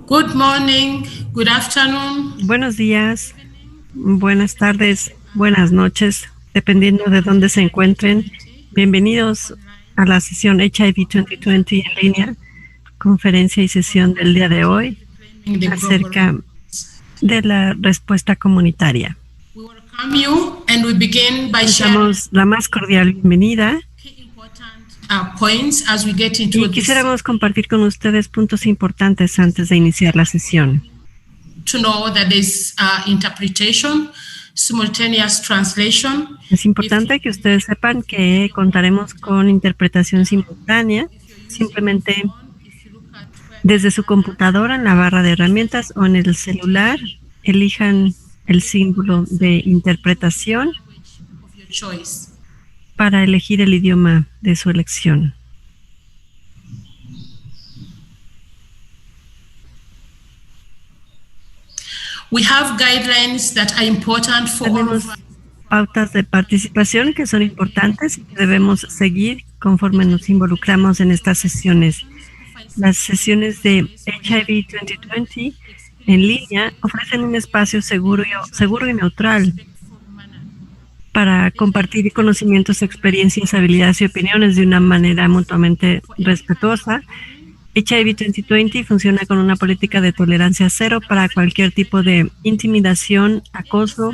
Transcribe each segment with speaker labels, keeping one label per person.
Speaker 1: Good morning, good afternoon.
Speaker 2: Buenos días, buenas tardes, buenas noches, dependiendo de dónde se encuentren. Bienvenidos a la sesión HIV 2020 en línea, conferencia y sesión del día de hoy acerca de la respuesta comunitaria. Les damos la más cordial bienvenida y quisiéramos compartir con ustedes puntos importantes antes de iniciar la sesión. Es importante que ustedes sepan que contaremos con interpretación simultánea, simplemente desde su computadora en la barra de herramientas o en el celular, elijan el símbolo de interpretación para elegir el idioma de su elección. Tenemos pautas de participación que son importantes y que debemos seguir conforme nos involucramos en estas sesiones. Las sesiones de HIV 2020 en línea ofrecen un espacio seguro y neutral para compartir conocimientos, experiencias, habilidades y opiniones de una manera mutuamente respetuosa. HIV 2020 funciona con una política de tolerancia cero para cualquier tipo de intimidación, acoso,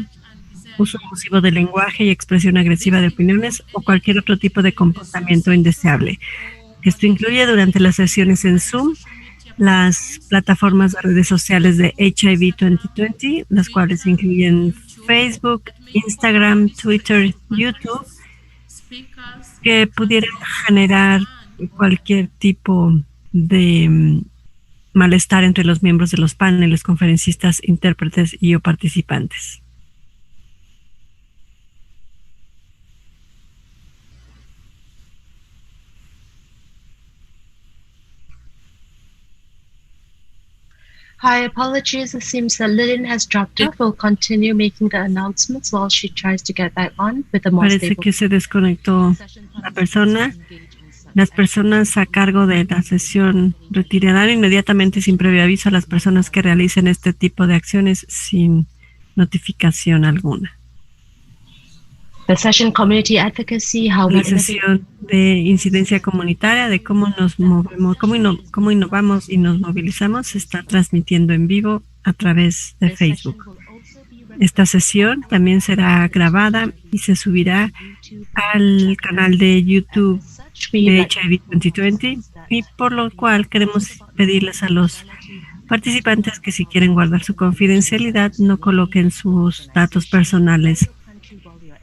Speaker 2: uso abusivo del lenguaje y expresión agresiva de opiniones o cualquier otro tipo de comportamiento indeseable. Esto incluye durante las sesiones en Zoom, las plataformas de redes sociales de HIV 2020, las cuales incluyen Facebook, Instagram, Twitter, YouTube, que pudieran generar cualquier tipo de malestar entre los miembros de los paneles, conferencistas, intérpretes y o participantes.
Speaker 3: Hi, apologies. It seems that Lillian has dropped off. We'll continue making the announcements while she tries to get back on with the more
Speaker 2: Parece que se desconectó la persona. Las personas a cargo de la sesión retirarán inmediatamente sin previo aviso a las personas que realicen este tipo de acciones sin notificación alguna.
Speaker 3: The session community advocacy,
Speaker 2: la sesión de incidencia comunitaria, de cómo nos movemos, cómo innovamos y nos movilizamos, se está transmitiendo en vivo a través de Facebook. Esta sesión también será grabada y se subirá al canal de YouTube de HIV 2020 y por lo cual queremos pedirles a los participantes que si quieren guardar su confidencialidad no coloquen sus datos personales,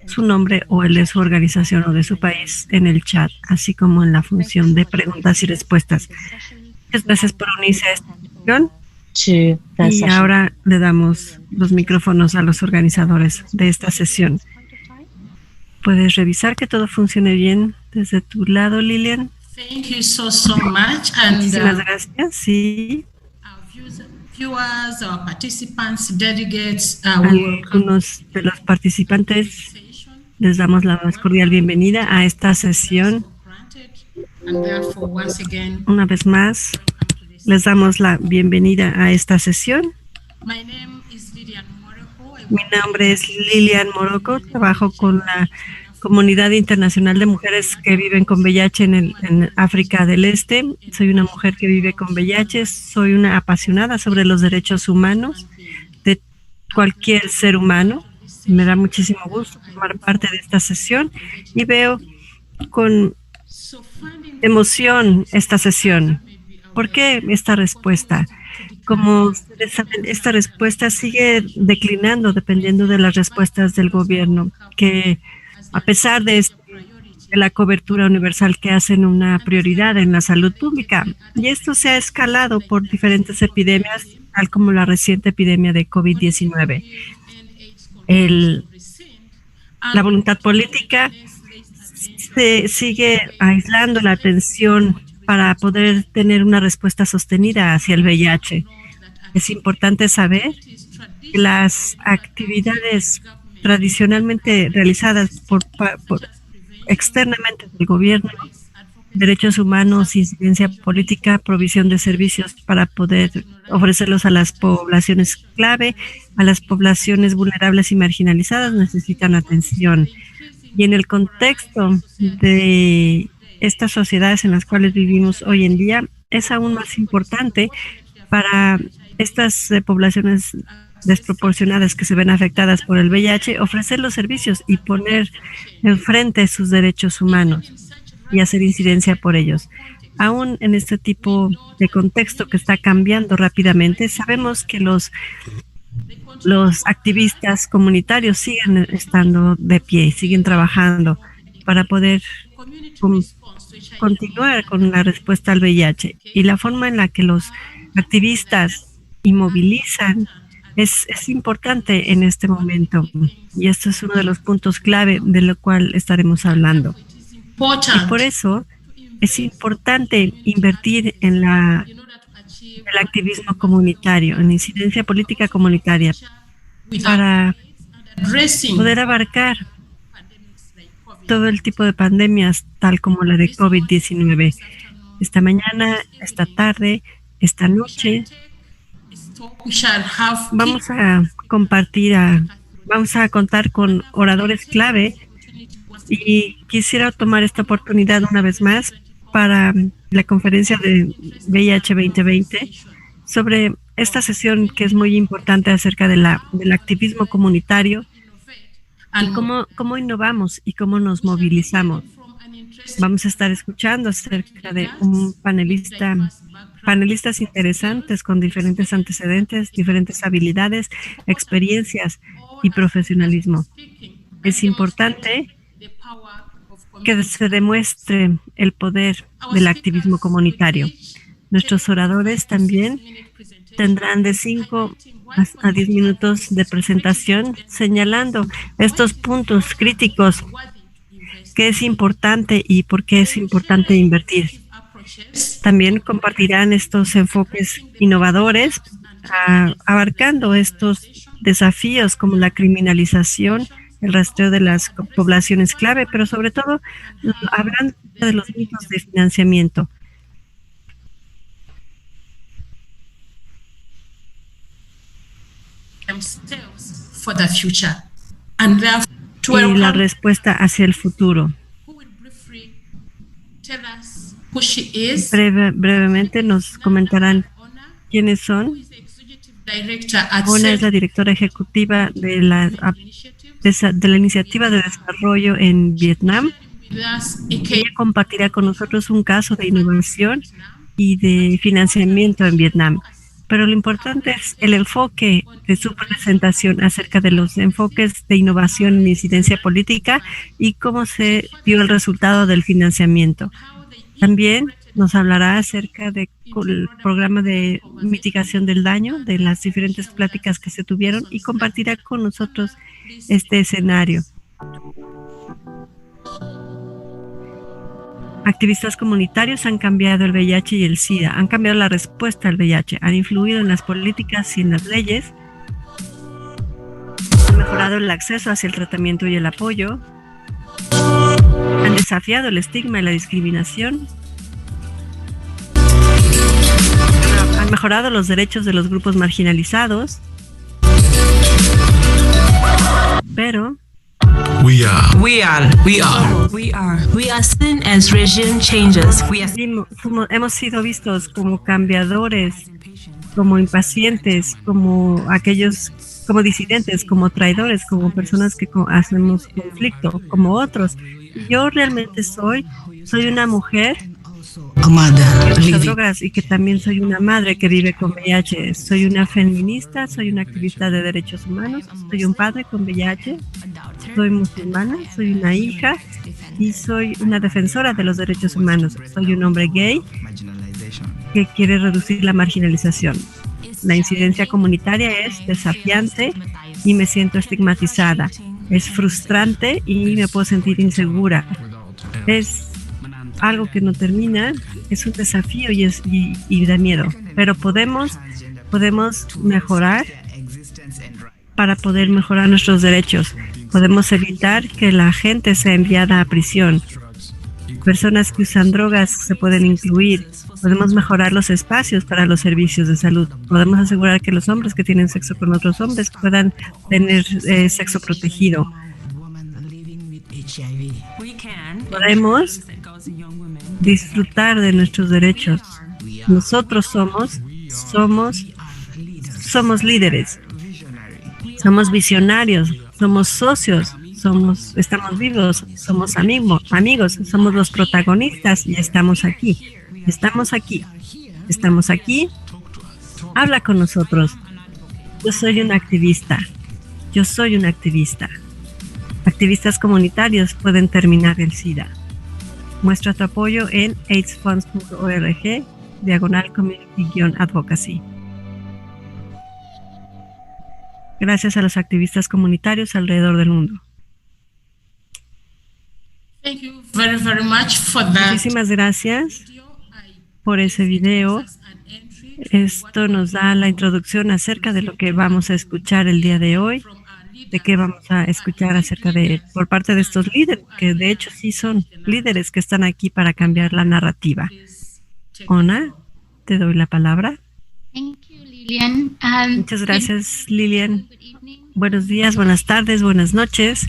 Speaker 2: su nombre o el de su organización o de su país en el chat, así como en la función de preguntas y respuestas. Muchas gracias por unirse a esta sesión. Y ahora le damos los micrófonos a los organizadores de esta sesión. ¿Puedes revisar que todo funcione bien desde tu lado, Lillian?
Speaker 1: Thank you so much. And,
Speaker 2: muchísimas gracias. Sí.
Speaker 1: Viewers, our participants, delegates,
Speaker 2: algunos de los participantes les damos la más cordial bienvenida a esta sesión. Una vez más, les damos la bienvenida a esta sesión. Mi nombre es Lilian Morocco, trabajo con la Comunidad Internacional de Mujeres que viven con VIH en África del Este. Soy una mujer que vive con VIH, soy una apasionada sobre los derechos humanos de cualquier ser humano. Me da muchísimo gusto formar parte de esta sesión y veo con emoción esta sesión. ¿Por qué esta respuesta? Como ustedes saben, esta respuesta sigue declinando dependiendo de las respuestas del gobierno, que a pesar de la cobertura universal que hacen una prioridad en la salud pública. Y esto se ha escalado por diferentes epidemias, tal como la reciente epidemia de COVID-19. La voluntad política se sigue aislando la atención para poder tener una respuesta sostenida hacia el VIH. Es importante saber que las actividades tradicionalmente realizadas por externamente del gobierno derechos humanos, incidencia política, provisión de servicios para poder ofrecerlos a las poblaciones clave, a las poblaciones vulnerables y marginalizadas necesitan atención. Y en el contexto de estas sociedades en las cuales vivimos hoy en día, es aún más importante para estas poblaciones desproporcionadas que se ven afectadas por el VIH, ofrecer los servicios y poner enfrente sus derechos humanos y hacer incidencia por ellos. Aún en este tipo de contexto que está cambiando rápidamente, sabemos que los activistas comunitarios siguen estando de pie, siguen trabajando para poder continuar con la respuesta al VIH. Y la forma en la que los activistas inmovilizan es importante en este momento. Y esto es uno de los puntos clave de lo cual estaremos hablando. Y por eso es importante invertir en el activismo comunitario, en incidencia política comunitaria, para poder abarcar todo el tipo de pandemias, tal como la de COVID-19. Esta mañana, esta tarde, esta noche, vamos a contar con oradores clave y quisiera tomar esta oportunidad una vez más para la conferencia de VIH 2020 sobre esta sesión que es muy importante acerca del activismo comunitario y cómo innovamos y cómo nos movilizamos. Vamos a estar escuchando acerca de un panelistas interesantes con diferentes antecedentes, diferentes habilidades, experiencias y profesionalismo. Es importante que se demuestre el poder del activismo comunitario. Nuestros oradores también tendrán de 5 a 10 minutos de presentación señalando estos puntos críticos que es importante y por qué es importante invertir. También compartirán estos enfoques innovadores, abarcando estos desafíos como la criminalización, el rastreo de las poblaciones clave, pero sobre todo hablando de los mitos de financiamiento. Y la respuesta hacia el futuro. Brevemente nos comentarán quiénes son. Ona es la directora ejecutiva de la Iniciativa de Desarrollo en Vietnam. Ella compartirá con nosotros un caso de innovación y de financiamiento en Vietnam. Pero lo importante es el enfoque de su presentación acerca de los enfoques de innovación en incidencia política y cómo se dio el resultado del financiamiento. También nos hablará acerca del programa de mitigación del daño, de las diferentes pláticas que se tuvieron y compartirá con nosotros este escenario. Activistas comunitarios han cambiado el VIH y el SIDA, han cambiado la respuesta al VIH, han influido en las políticas y en las leyes, han mejorado el acceso hacia el tratamiento y el apoyo, han desafiado el estigma y la discriminación, han mejorado los derechos de los grupos marginalizados, pero hemos sido vistos como cambiadores, como impacientes, como disidentes, como traidores, como personas que hacemos conflicto, como otros. Yo realmente soy una mujer que usa drogas y que también soy una madre que vive con VIH. Soy una feminista, soy una activista de derechos humanos, soy un padre con VIH, soy musulmana, soy una hija y soy una defensora de los derechos humanos. Soy un hombre gay que quiere reducir la marginalización. La incidencia comunitaria es desafiante y me siento estigmatizada. Es frustrante y me puedo sentir insegura. Es algo que no termina, es un desafío y da miedo, pero podemos mejorar para poder mejorar nuestros derechos. Podemos evitar que la gente sea enviada a prisión. personas que usan drogas se pueden incluir. Podemos mejorar los espacios para los servicios de salud. Podemos asegurar que los hombres que tienen sexo con otros hombres puedan tener sexo protegido. Podemos disfrutar de nuestros derechos. Nosotros somos líderes, somos visionarios, somos socios, estamos vivos, somos amigos, somos los protagonistas y estamos aquí. Habla con nosotros. Yo soy un activista. Activistas comunitarios pueden terminar el SIDA. Muestra tu apoyo en aidsfunds.org/community-advocacy. Gracias a los activistas comunitarios alrededor del mundo.
Speaker 1: Thank you very, very much for that.
Speaker 2: Muchísimas gracias por ese video. Esto nos da la introducción acerca de lo que vamos a escuchar el día de hoy, de qué vamos a escuchar por parte de estos líderes, que de hecho sí son líderes que están aquí para cambiar la narrativa. Ona, te doy la palabra. Muchas gracias, Lilian. Buenos días, buenas tardes, buenas noches.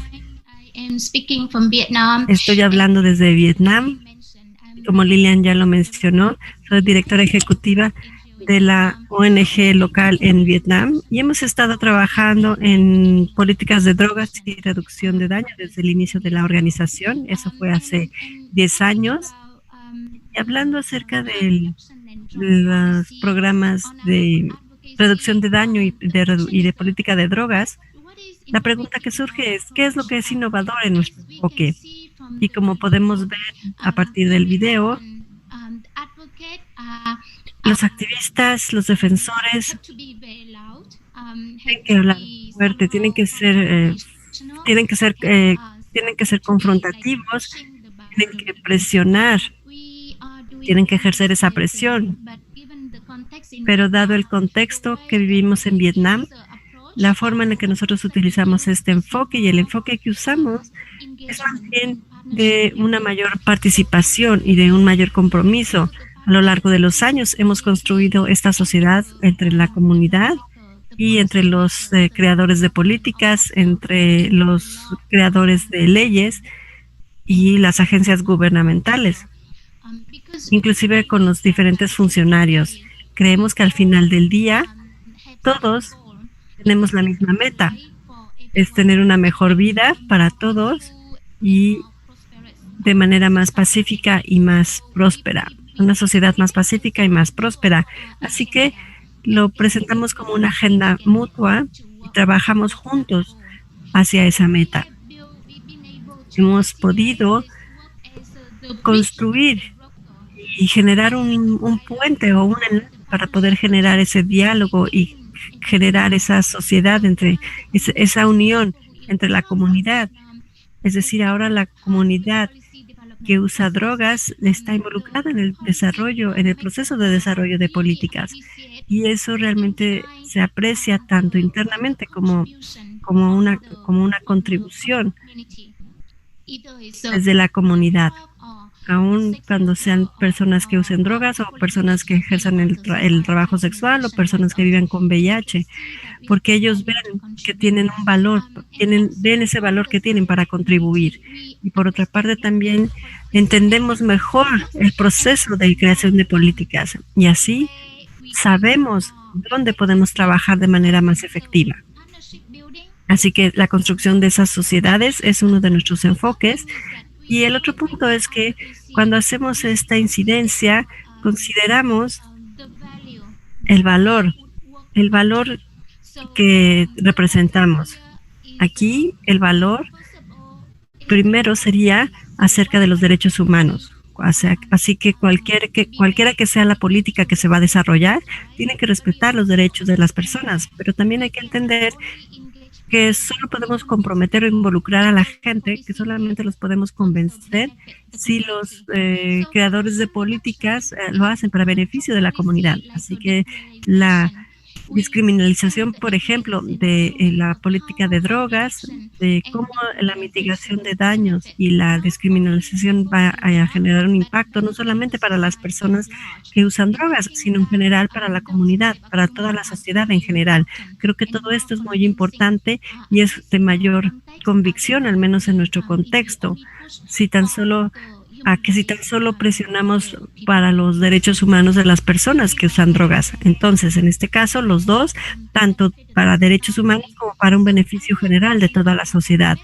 Speaker 2: Estoy hablando desde Vietnam. Como Lilian ya lo mencionó, soy directora ejecutiva de la ONG local en Vietnam y hemos estado trabajando en políticas de drogas y reducción de daño desde el inicio de la organización. Eso fue hace 10 años. Y hablando acerca de los programas de reducción de daño y de política de drogas, la pregunta que surge es, ¿qué es lo que es innovador en nuestro enfoque? Y como podemos ver a partir del video, los activistas, los defensores, tienen que hablar fuerte, tienen que ser confrontativos, tienen que presionar, tienen que ejercer esa presión. Pero dado el contexto que vivimos en Vietnam, la forma en la que nosotros utilizamos este enfoque y el enfoque que usamos es más bien de una mayor participación y de un mayor compromiso. A lo largo de los años hemos construido esta sociedad entre la comunidad y entre los creadores de políticas, entre los creadores de leyes y las agencias gubernamentales, inclusive con los diferentes funcionarios. Creemos que al final del día todos tenemos la misma meta, es tener una mejor vida para todos y de manera más pacífica y más próspera, una sociedad más pacífica y más próspera. Así que lo presentamos como una agenda mutua y trabajamos juntos hacia esa meta. Hemos podido construir y generar un puente o un enlace para poder generar ese diálogo y generar esa sociedad, esa unión entre la comunidad. Es decir, ahora la comunidad que usa drogas está involucrada en el desarrollo, en el proceso de desarrollo de políticas. Y eso realmente se aprecia tanto internamente como una contribución desde la comunidad, aun cuando sean personas que usen drogas o personas que ejerzan el trabajo sexual o personas que viven con VIH, porque ellos ven que tienen un valor, ven ese valor que tienen para contribuir. Y por otra parte también entendemos mejor el proceso de creación de políticas y así sabemos dónde podemos trabajar de manera más efectiva. Así que la construcción de esas sociedades es uno de nuestros enfoques. Y el otro punto es que cuando hacemos esta incidencia, consideramos el valor que representamos. Aquí el valor primero sería acerca de los derechos humanos. Así que cualquiera que sea la política que se va a desarrollar, tiene que respetar los derechos de las personas, pero también hay que entender que solo podemos comprometer o involucrar a la gente, que solamente los podemos convencer si los creadores de políticas lo hacen para beneficio de la comunidad. Así que la descriminalización, por ejemplo, de la política de drogas, de cómo la mitigación de daños y la descriminalización va a generar un impacto no solamente para las personas que usan drogas, sino en general para la comunidad, para toda la sociedad en general. Creo que todo esto es muy importante y es de mayor convicción, al menos en nuestro contexto. Si tan solo presionamos para los derechos humanos de las personas que usan drogas. Entonces, en este caso, los dos, tanto para derechos humanos como para un beneficio general de toda la sociedad.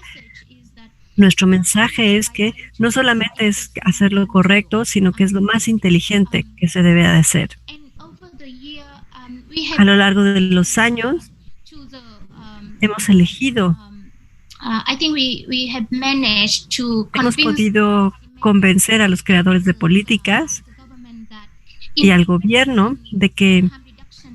Speaker 2: Nuestro mensaje es que no solamente es hacer lo correcto, sino que es lo más inteligente que se debe de hacer. A lo largo de los años, hemos elegido, hemos podido convencer a los creadores de políticas y al gobierno de que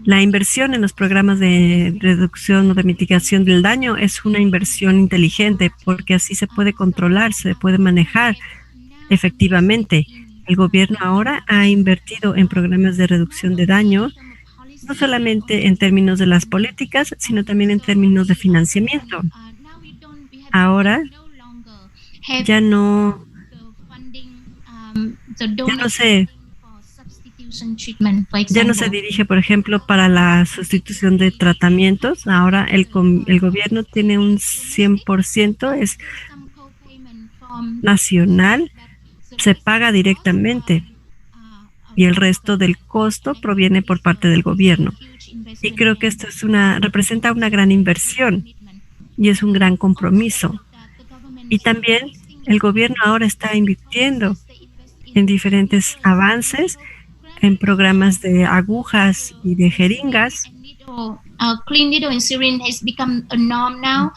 Speaker 2: la inversión en los programas de reducción o de mitigación del daño es una inversión inteligente, porque así se puede controlar, se puede manejar efectivamente. El gobierno ahora ha invertido en programas de reducción de daño, no solamente en términos de las políticas, sino también en términos de financiamiento. Ahora ya no se dirige, por ejemplo, para la sustitución de tratamientos. Ahora el gobierno tiene un 100%, es nacional, se paga directamente y el resto del costo proviene por parte del gobierno. Y creo que esto representa una gran inversión y es un gran compromiso. Y también el gobierno ahora está invirtiendo en diferentes avances, en programas de agujas y de jeringas,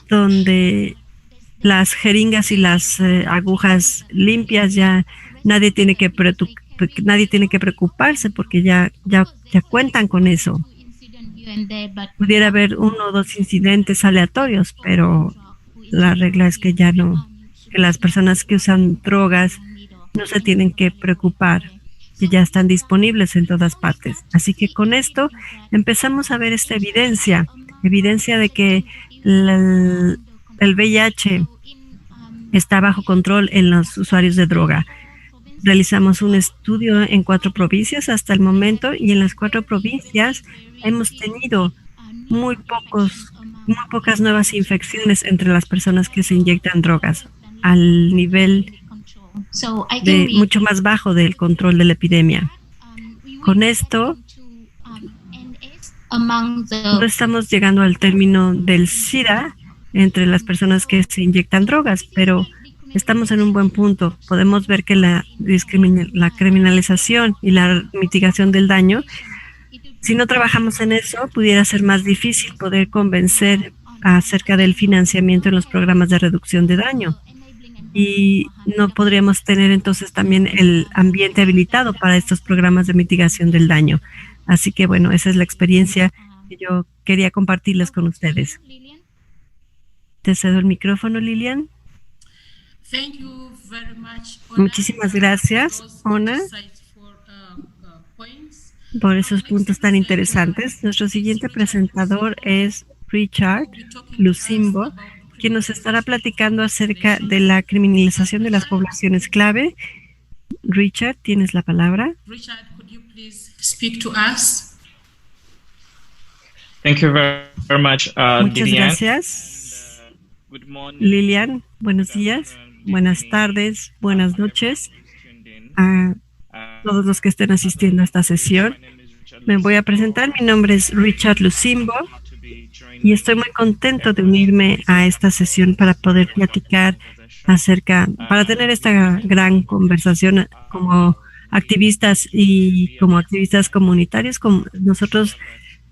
Speaker 2: donde las jeringas y las agujas limpias ya nadie tiene que preocuparse porque ya cuentan con eso. Pudiera haber 1 o 2 incidentes aleatorios, pero la regla es que ya no, que las personas que usan drogas no se tienen que preocupar, que ya están disponibles en todas partes. Así que con esto empezamos a ver esta evidencia de que el VIH está bajo control en los usuarios de droga. Realizamos un estudio en 4 provincias hasta el momento y en las 4 provincias hemos tenido muy pocas nuevas infecciones entre las personas que se inyectan drogas, al nivel mucho más bajo del control de la epidemia. Con esto, no estamos llegando al término del SIDA entre las personas que se inyectan drogas, pero estamos en un buen punto. Podemos ver que la criminalización y la mitigación del daño, si no trabajamos en eso, pudiera ser más difícil poder convencer acerca del financiamiento en los programas de reducción de daño. Y no podríamos tener entonces también el ambiente habilitado para estos programas de mitigación del daño. Así que bueno, esa es la experiencia que yo quería compartirles con ustedes. Te cedo el micrófono, Lilian. Muchísimas gracias, Ona, por esos puntos tan interesantes. Nuestro siguiente presentador es Richard Lucimbo, quien nos estará platicando acerca de la criminalización de las poblaciones clave. Richard, tienes la palabra.
Speaker 1: Richard, could you please speak to us?
Speaker 4: Thank you very much,
Speaker 2: Muchas
Speaker 4: Lilian.
Speaker 2: Gracias.
Speaker 4: Good morning.
Speaker 2: Lilian, buenos días, buenas tardes, buenas noches a todos los que estén asistiendo a esta sesión. Me voy a presentar. Mi nombre es Richard Lucimbo y estoy muy contento de unirme a esta sesión para poder platicar para tener esta gran conversación como activistas y como activistas comunitarios. Como nosotros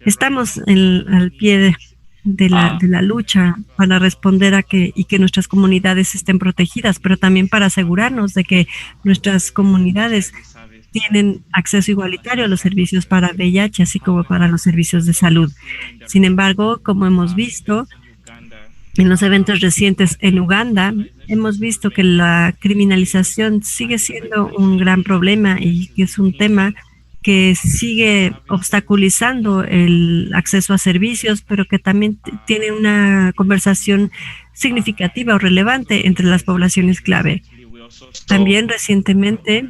Speaker 2: estamos al pie de la lucha para responder y que nuestras comunidades estén protegidas, pero también para asegurarnos de que nuestras comunidades tienen acceso igualitario a los servicios para VIH, así como para los servicios de salud. Sin embargo, como hemos visto en los eventos recientes en Uganda, hemos visto que la criminalización sigue siendo un gran problema y que es un tema que sigue obstaculizando el acceso a servicios, pero que también tiene una conversación significativa o relevante entre las poblaciones clave. También recientemente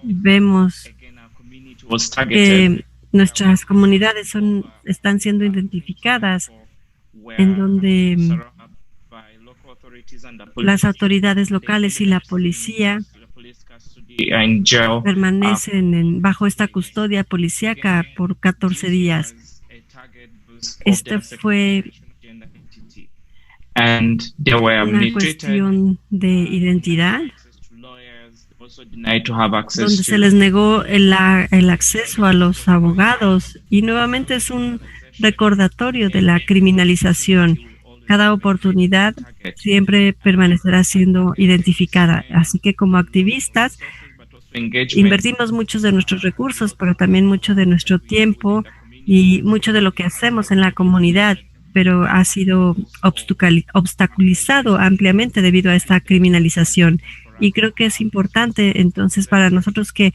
Speaker 2: vemos que nuestras comunidades están siendo identificadas en donde las autoridades locales y la policía permanecen bajo esta custodia policíaca por 14 días. Esta fue una cuestión de identidad, donde se les negó el acceso a los abogados, y nuevamente es un recordatorio de la criminalización. Cada oportunidad siempre permanecerá siendo identificada. Así que como activistas invertimos muchos de nuestros recursos, pero también mucho de nuestro tiempo y mucho de lo que hacemos en la comunidad, pero ha sido obstaculizado ampliamente debido a esta criminalización. Y creo que es importante entonces para nosotros que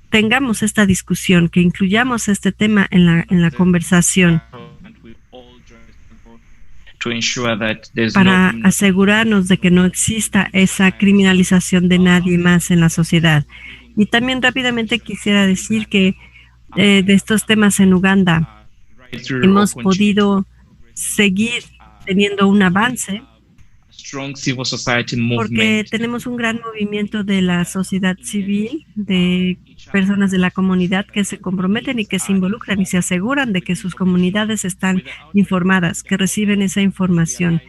Speaker 2: tengamos esta discusión, que incluyamos este tema en la conversación, para asegurarnos de que no exista esa criminalización de nadie más en la sociedad. Y también rápidamente quisiera decir que de estos temas en Uganda hemos podido seguir teniendo un avance porque tenemos un gran movimiento de la sociedad civil, de personas de la comunidad que se comprometen y que se involucran y se aseguran de que sus comunidades están informadas, que reciben esa información.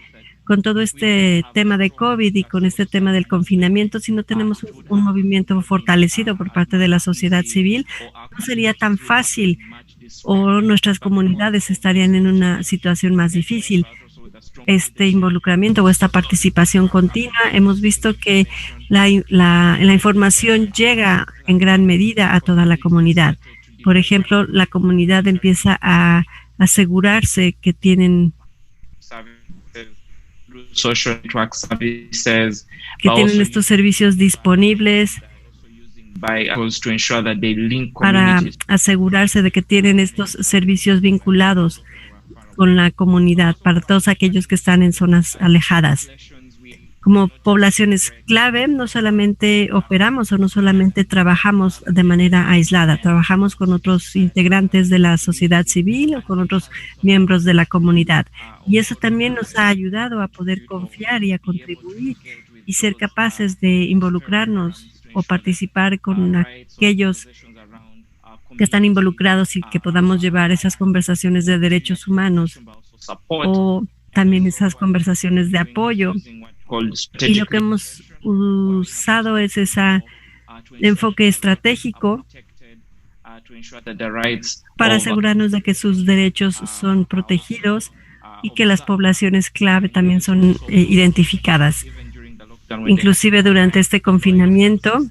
Speaker 2: Con todo este tema de COVID y con este tema del confinamiento, si no tenemos un movimiento fortalecido por parte de la sociedad civil, no sería tan fácil, o nuestras comunidades estarían en una situación más difícil. Este involucramiento o esta participación continua, hemos visto que la información llega en gran medida a toda la comunidad. Por ejemplo, la comunidad empieza a asegurarse que tienen estos servicios disponibles para asegurarse de que tienen estos servicios vinculados con la comunidad para todos aquellos que están en zonas alejadas. Como poblaciones clave, no solamente operamos o no solamente trabajamos de manera aislada, trabajamos con otros integrantes de la sociedad civil o con otros miembros de la comunidad. Y eso también nos ha ayudado a poder confiar y a contribuir y ser capaces de involucrarnos o participar con aquellos que están involucrados y que podamos llevar esas conversaciones de derechos humanos o también esas conversaciones de apoyo. Y lo que hemos usado es ese enfoque estratégico para asegurarnos de que sus derechos son protegidos y que las poblaciones clave también son identificadas. Inclusive durante este confinamiento,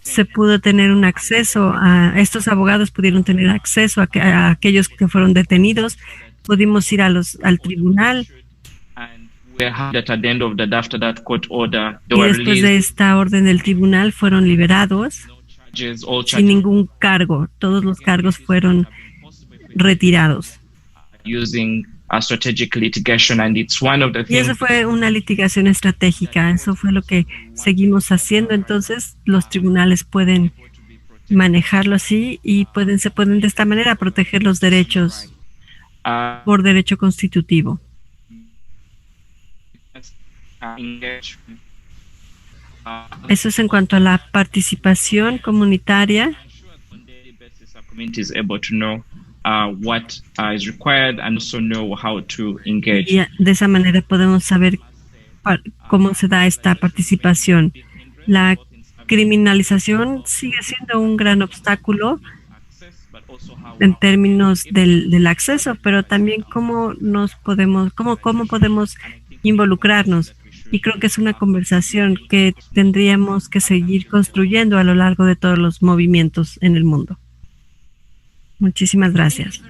Speaker 2: se pudo tener un acceso estos abogados pudieron tener acceso a aquellos que fueron detenidos. Pudimos ir al tribunal. Y después de esta orden del tribunal fueron liberados sin ningún cargo. Todos los cargos fueron retirados. Y eso fue una litigación estratégica. Eso fue lo que seguimos haciendo. Entonces, los tribunales pueden manejarlo así y se pueden de esta manera proteger los derechos por derecho constitutivo. Eso es en cuanto a la participación comunitaria. Y de esa manera podemos saber cómo se da esta participación. La criminalización sigue siendo un gran obstáculo en términos del acceso, pero también cómo podemos involucrarnos. Y creo que es una conversación que tendríamos que seguir construyendo a lo largo de todos los movimientos en el mundo. Muchísimas gracias.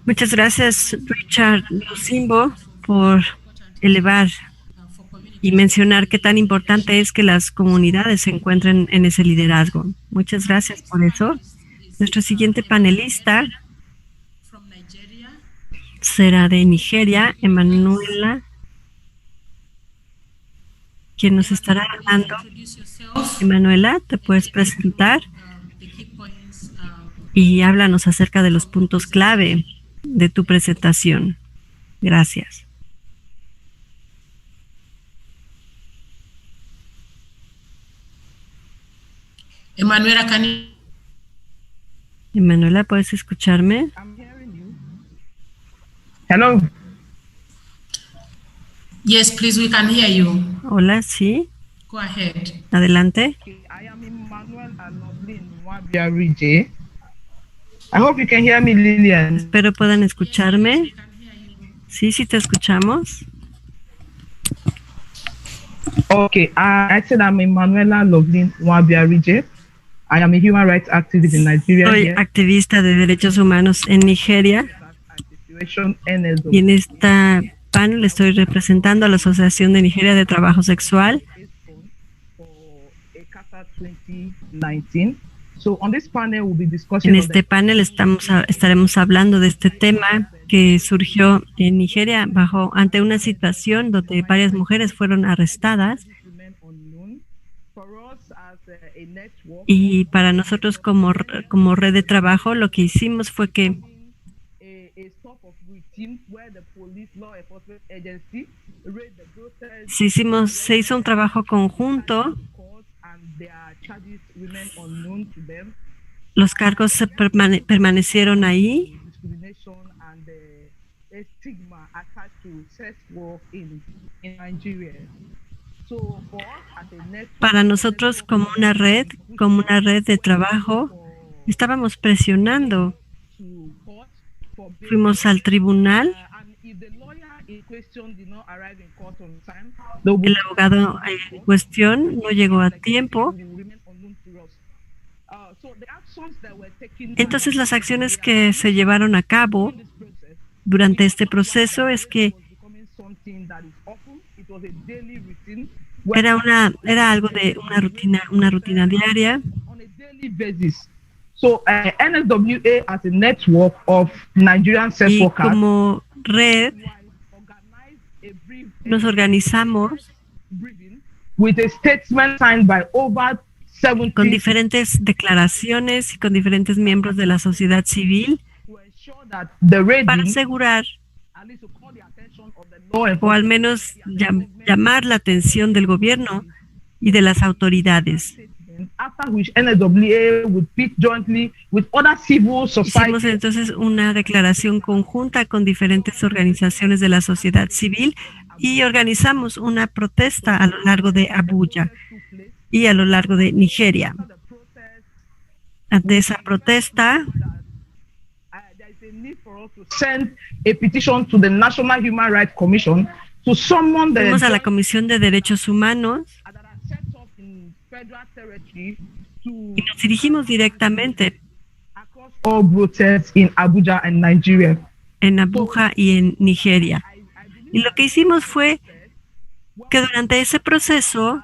Speaker 2: Muchas gracias, Richard Lusimbo, por elevar y mencionar qué tan importante es que las comunidades se encuentren en ese liderazgo. Muchas gracias por eso. Nuestro siguiente panelista
Speaker 1: from Nigeria.
Speaker 2: será de Nigeria, Emanuela, quien nos estará hablando.
Speaker 1: Introduce yourself.
Speaker 2: Emanuela, te puedes presentar
Speaker 1: The key points.
Speaker 2: y háblanos acerca de los puntos clave de tu presentación. Gracias.
Speaker 1: Emanuela, can you?
Speaker 2: Emanuela, ¿puedes escucharme?
Speaker 5: I'm hearing you. Hello.
Speaker 1: Yes, please. We can hear you.
Speaker 2: Hola, sí,
Speaker 1: Go ahead.
Speaker 2: adelante.
Speaker 5: Okay, I am Emmanuel Anoblin Wabiarije. I hope you can hear me, Lillian.
Speaker 2: Espero puedan escucharme. Sí, sí te escuchamos.
Speaker 5: Okay, I said I'm Emanuela Loblin Wabiarije. I am a human rights activist in Nigeria.
Speaker 2: Soy
Speaker 5: here
Speaker 2: activista de derechos humanos en Nigeria
Speaker 5: at Situation NSW.
Speaker 2: y en esta panel estoy representando a la Asociación de Nigeria de Trabajo Sexual.
Speaker 5: For ECATA 2019. So on this panel we'll be discussing
Speaker 2: En
Speaker 5: on
Speaker 2: este panel estaremos hablando de este tema que surgió en Nigeria ante una situación donde varias mujeres fueron arrestadas. Y para nosotros como red de trabajo lo que hicimos fue que se hizo un trabajo conjunto. Los cargos permanecieron ahí. Para nosotros como una red de trabajo, estábamos presionando. Fuimos al tribunal. El abogado en cuestión no llegó a tiempo. Entonces las acciones que se llevaron a cabo durante este proceso es que era algo de una rutina diaria.
Speaker 5: So, NSWA as a network of Nigerian sex
Speaker 2: Y
Speaker 5: workers
Speaker 2: como red nos organizamos
Speaker 5: with a statement signed by over 70
Speaker 2: con diferentes declaraciones y con diferentes miembros de la sociedad civil
Speaker 5: to ensure that the raiding,
Speaker 2: para asegurar
Speaker 5: at least to call the attention of the law
Speaker 2: o al
Speaker 5: enforcement
Speaker 2: menos llamar la atención del gobierno y de las autoridades.
Speaker 5: after which NSWA would speak jointly with other civil
Speaker 2: Hicimos
Speaker 5: society
Speaker 2: entonces una declaración conjunta con diferentes organizaciones de la sociedad civil y organizamos una protesta a lo largo de Abuja y a lo largo de Nigeria. Ante esa protesta,
Speaker 5: there is a need for us to send a petition to the National Human Rights Commission to summon the
Speaker 2: fuimos a la Comisión de Derechos Humanos
Speaker 5: that are set up in federal territory to
Speaker 2: y nos dirigimos directamente
Speaker 5: across all protests in Abuja and Nigeria.
Speaker 2: en Abuja y en Nigeria. Y lo que hicimos fue que durante ese proceso,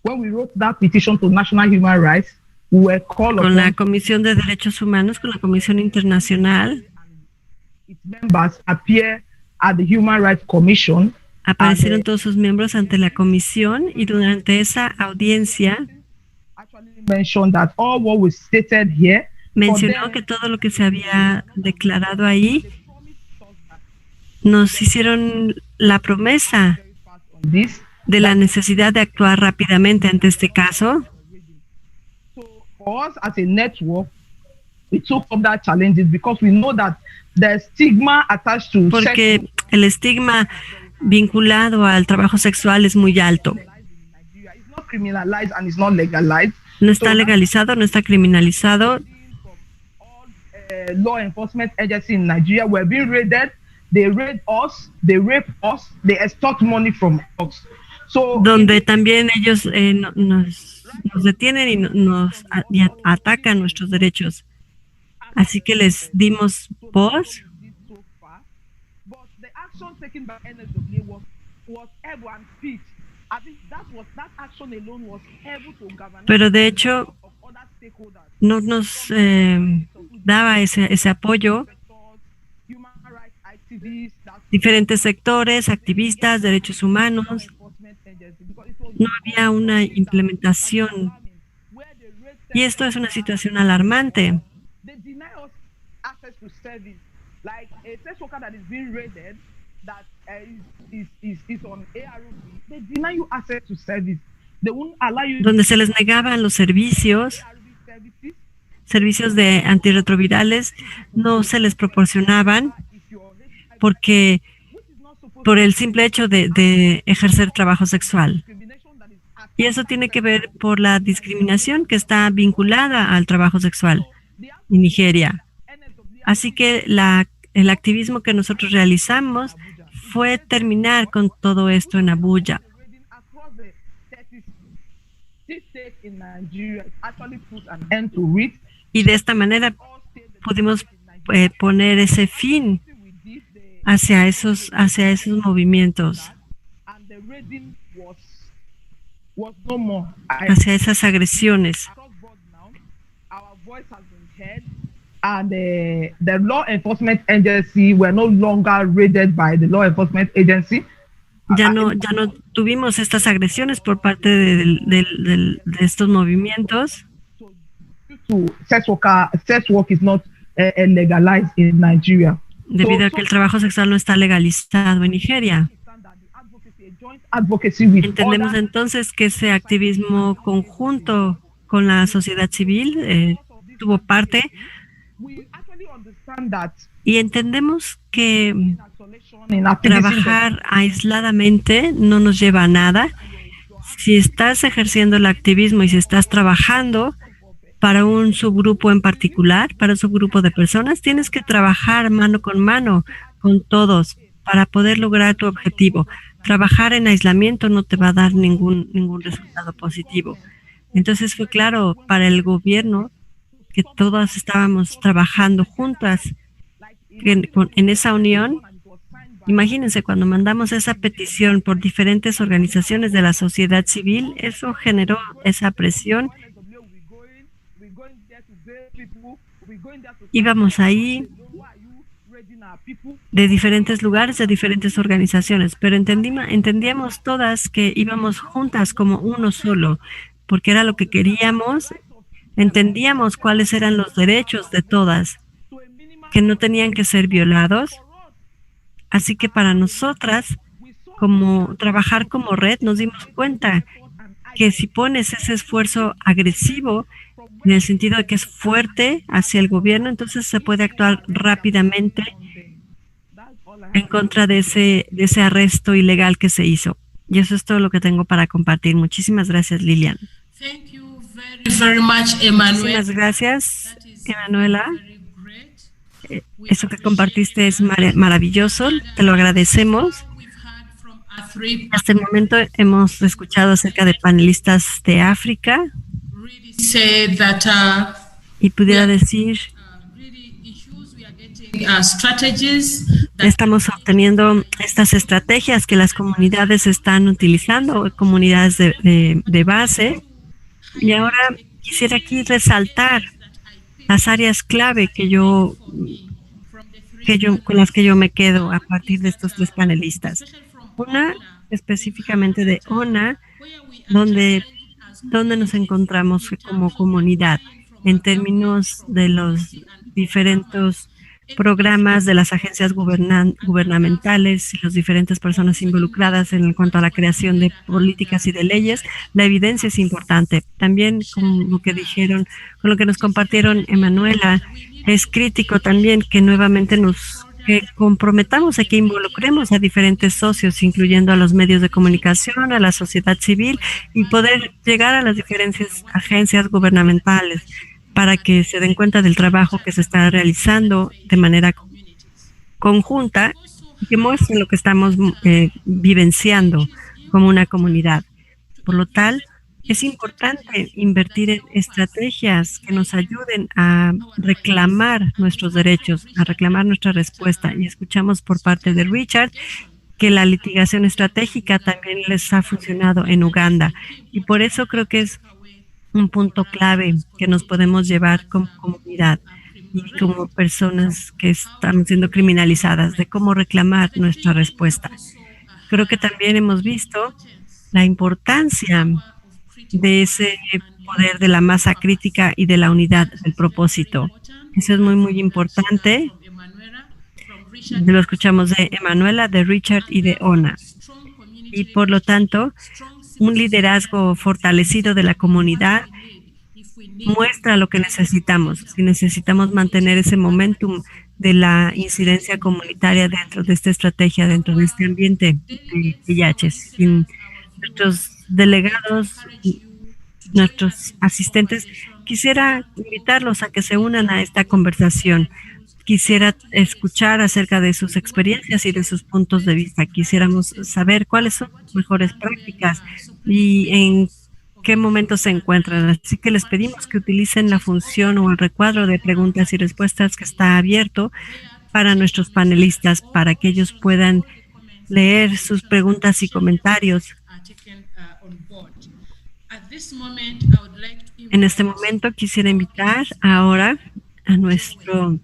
Speaker 5: When we wrote that petition to National Human Rights, we were called
Speaker 2: con la
Speaker 5: upon
Speaker 2: Comisión de Derechos Humanos, con la Comisión Internacional,
Speaker 5: its members appear at the Human Rights Commission.
Speaker 2: aparecieron todos sus miembros ante la comisión y durante esa audiencia
Speaker 5: Actually mentioned that all what was stated here
Speaker 2: mencionó que todo lo que se había declarado ahí nos hicieron la promesa
Speaker 5: on this.
Speaker 2: de la necesidad de actuar rápidamente ante este caso.
Speaker 5: So for us as a network, we took up that challenges because we know that the stigma attached to sex
Speaker 2: Porque el estigma vinculado al trabajo sexual es muy alto.
Speaker 5: is not criminalized and it's not legalized.
Speaker 2: No está legalizado, no está criminalizado.
Speaker 5: Law enforcement agency in Nigeria were being raided. They raid us, they rape us, they extort money from us. So
Speaker 2: Donde también ellos nos detienen y y atacan nuestros derechos. Así que les dimos voz
Speaker 5: but the action taken by NSWA was was able and speech. I think that action alone was able to galvanize
Speaker 2: Pero de hecho
Speaker 5: of other stakeholders,
Speaker 2: no nos daba ese apoyo.
Speaker 5: human rights activists, that
Speaker 2: Diferentes sectores, activistas, derechos humanos,
Speaker 5: enforcement agency, because it was
Speaker 2: no había una implementación.
Speaker 5: where they raised
Speaker 2: Y esto es una situación alarmante.
Speaker 5: they deny us access to service. Like a sex worker that is being raided, that is on ARV, they deny you access to service. They won't allow you
Speaker 2: Donde se les negaban los servicios,
Speaker 5: ARV services
Speaker 2: servicios de antirretrovirales, no se les proporcionaban
Speaker 5: if you're HIV,
Speaker 2: porque
Speaker 5: which is not supposed
Speaker 2: por el simple hecho de ejercer trabajo sexual.
Speaker 5: discrimination that is attacked.
Speaker 2: Y eso tiene que ver por la discriminación que está vinculada al trabajo sexual en Nigeria. Así que el activismo que nosotros realizamos fue terminar con todo esto en Abuya.
Speaker 5: Raiding across the 36 states in Nigeria actually put an end to it.
Speaker 2: Y de esta manera
Speaker 5: All states
Speaker 2: pudimos poner ese fin
Speaker 5: with this, the
Speaker 2: hacia esos movimientos,
Speaker 5: and the raiding was no more.
Speaker 2: hacia esas agresiones.
Speaker 5: Across board now, our voice has been heard, and the law enforcement agency were no longer raided by the law enforcement agency.
Speaker 2: Ya no tuvimos estas agresiones por parte de estos movimientos.
Speaker 5: So, due to sex work is not legalized in Nigeria.
Speaker 2: Debido a que el trabajo sexual no está legalizado en Nigeria.
Speaker 5: Advocacy with
Speaker 2: Entendemos
Speaker 5: other
Speaker 2: entonces que ese activismo conjunto con la sociedad civil tuvo parte,
Speaker 5: we actually understand that
Speaker 2: y entendemos que
Speaker 5: in isolation, in activism,
Speaker 2: trabajar aisladamente no nos lleva a nada. Si estás ejerciendo el activismo y si estás trabajando para un subgrupo en particular, para un subgrupo de personas, tienes que trabajar mano con todos para poder lograr tu objetivo. Trabajar en aislamiento no te va a dar ningún resultado positivo. Entonces fue claro para el gobierno que todas estábamos trabajando juntas en esa unión. Imagínense, cuando mandamos esa petición por diferentes organizaciones de la sociedad civil, eso generó esa presión. Íbamos ahí de diferentes lugares, de diferentes organizaciones, pero entendíamos todas que íbamos juntas como uno solo, porque era lo que queríamos. Entendíamos cuáles eran los derechos de todas, que no tenían que ser violados. Así que para nosotras, como trabajar como red, nos dimos cuenta que si pones ese esfuerzo agresivo, en el sentido de que es fuerte hacia el gobierno, entonces se puede actuar rápidamente en contra de ese arresto ilegal que se hizo. Y eso es todo lo que tengo para compartir. Muchísimas gracias, Lilian.
Speaker 1: Thank you very much, Emmanuel.
Speaker 2: Muchísimas gracias, Emanuela.
Speaker 1: Very great.
Speaker 2: Eso que compartiste es maravilloso. Te lo agradecemos.
Speaker 1: We've heard from our three
Speaker 2: Hasta el momento hemos escuchado acerca de panelistas de África
Speaker 1: really say that
Speaker 2: y pudiera decir,
Speaker 1: really issues we are getting strategies that
Speaker 2: estamos obteniendo estas estrategias que las comunidades están utilizando, comunidades de base. Y ahora quisiera aquí resaltar las áreas clave con las que yo me quedo a partir de estos tres panelistas. Una específicamente de ONA, donde nos encontramos como comunidad en términos de los diferentes programas de las agencias gubernamentales y las diferentes personas involucradas en cuanto a la creación de políticas y de leyes. La evidencia es importante. También con lo que dijeron, con lo que nos compartieron Emanuela, es crítico también que nuevamente que comprometamos a que involucremos a diferentes socios, incluyendo a los medios de comunicación, a la sociedad civil, y poder llegar a las diferentes agencias gubernamentales para que se den cuenta del trabajo que se está realizando de manera conjunta y que muestren lo que estamos vivenciando como una comunidad. Por lo tal, es importante invertir en estrategias que nos ayuden a reclamar nuestros derechos, a reclamar nuestra respuesta. Y escuchamos por parte de Richard que la litigación estratégica también les ha funcionado en Uganda. Y por eso creo que es un punto clave que nos podemos llevar como comunidad y como personas que están siendo criminalizadas, de cómo reclamar nuestra respuesta. Creo que también hemos visto la importancia de ese poder de la masa crítica y de la unidad del propósito. Eso es muy, muy importante. Lo escuchamos de Emanuela, de Richard y de Ona. Y por lo tanto, un liderazgo fortalecido de la comunidad muestra lo que necesitamos. Si necesitamos mantener ese momentum de la incidencia comunitaria dentro de esta estrategia, dentro de este ambiente de VIH, sin nuestros delegados, nuestros asistentes, quisiera invitarlos a que se unan a esta conversación. Quisiera escuchar acerca de sus experiencias y de sus puntos de vista. Quisiéramos saber cuáles son las mejores prácticas y en qué momento se encuentran. Así que les pedimos que utilicen la función o el recuadro de preguntas y respuestas que está abierto para nuestros panelistas, para que ellos puedan leer sus preguntas y comentarios. En este momento quisiera invitar ahora a nuestro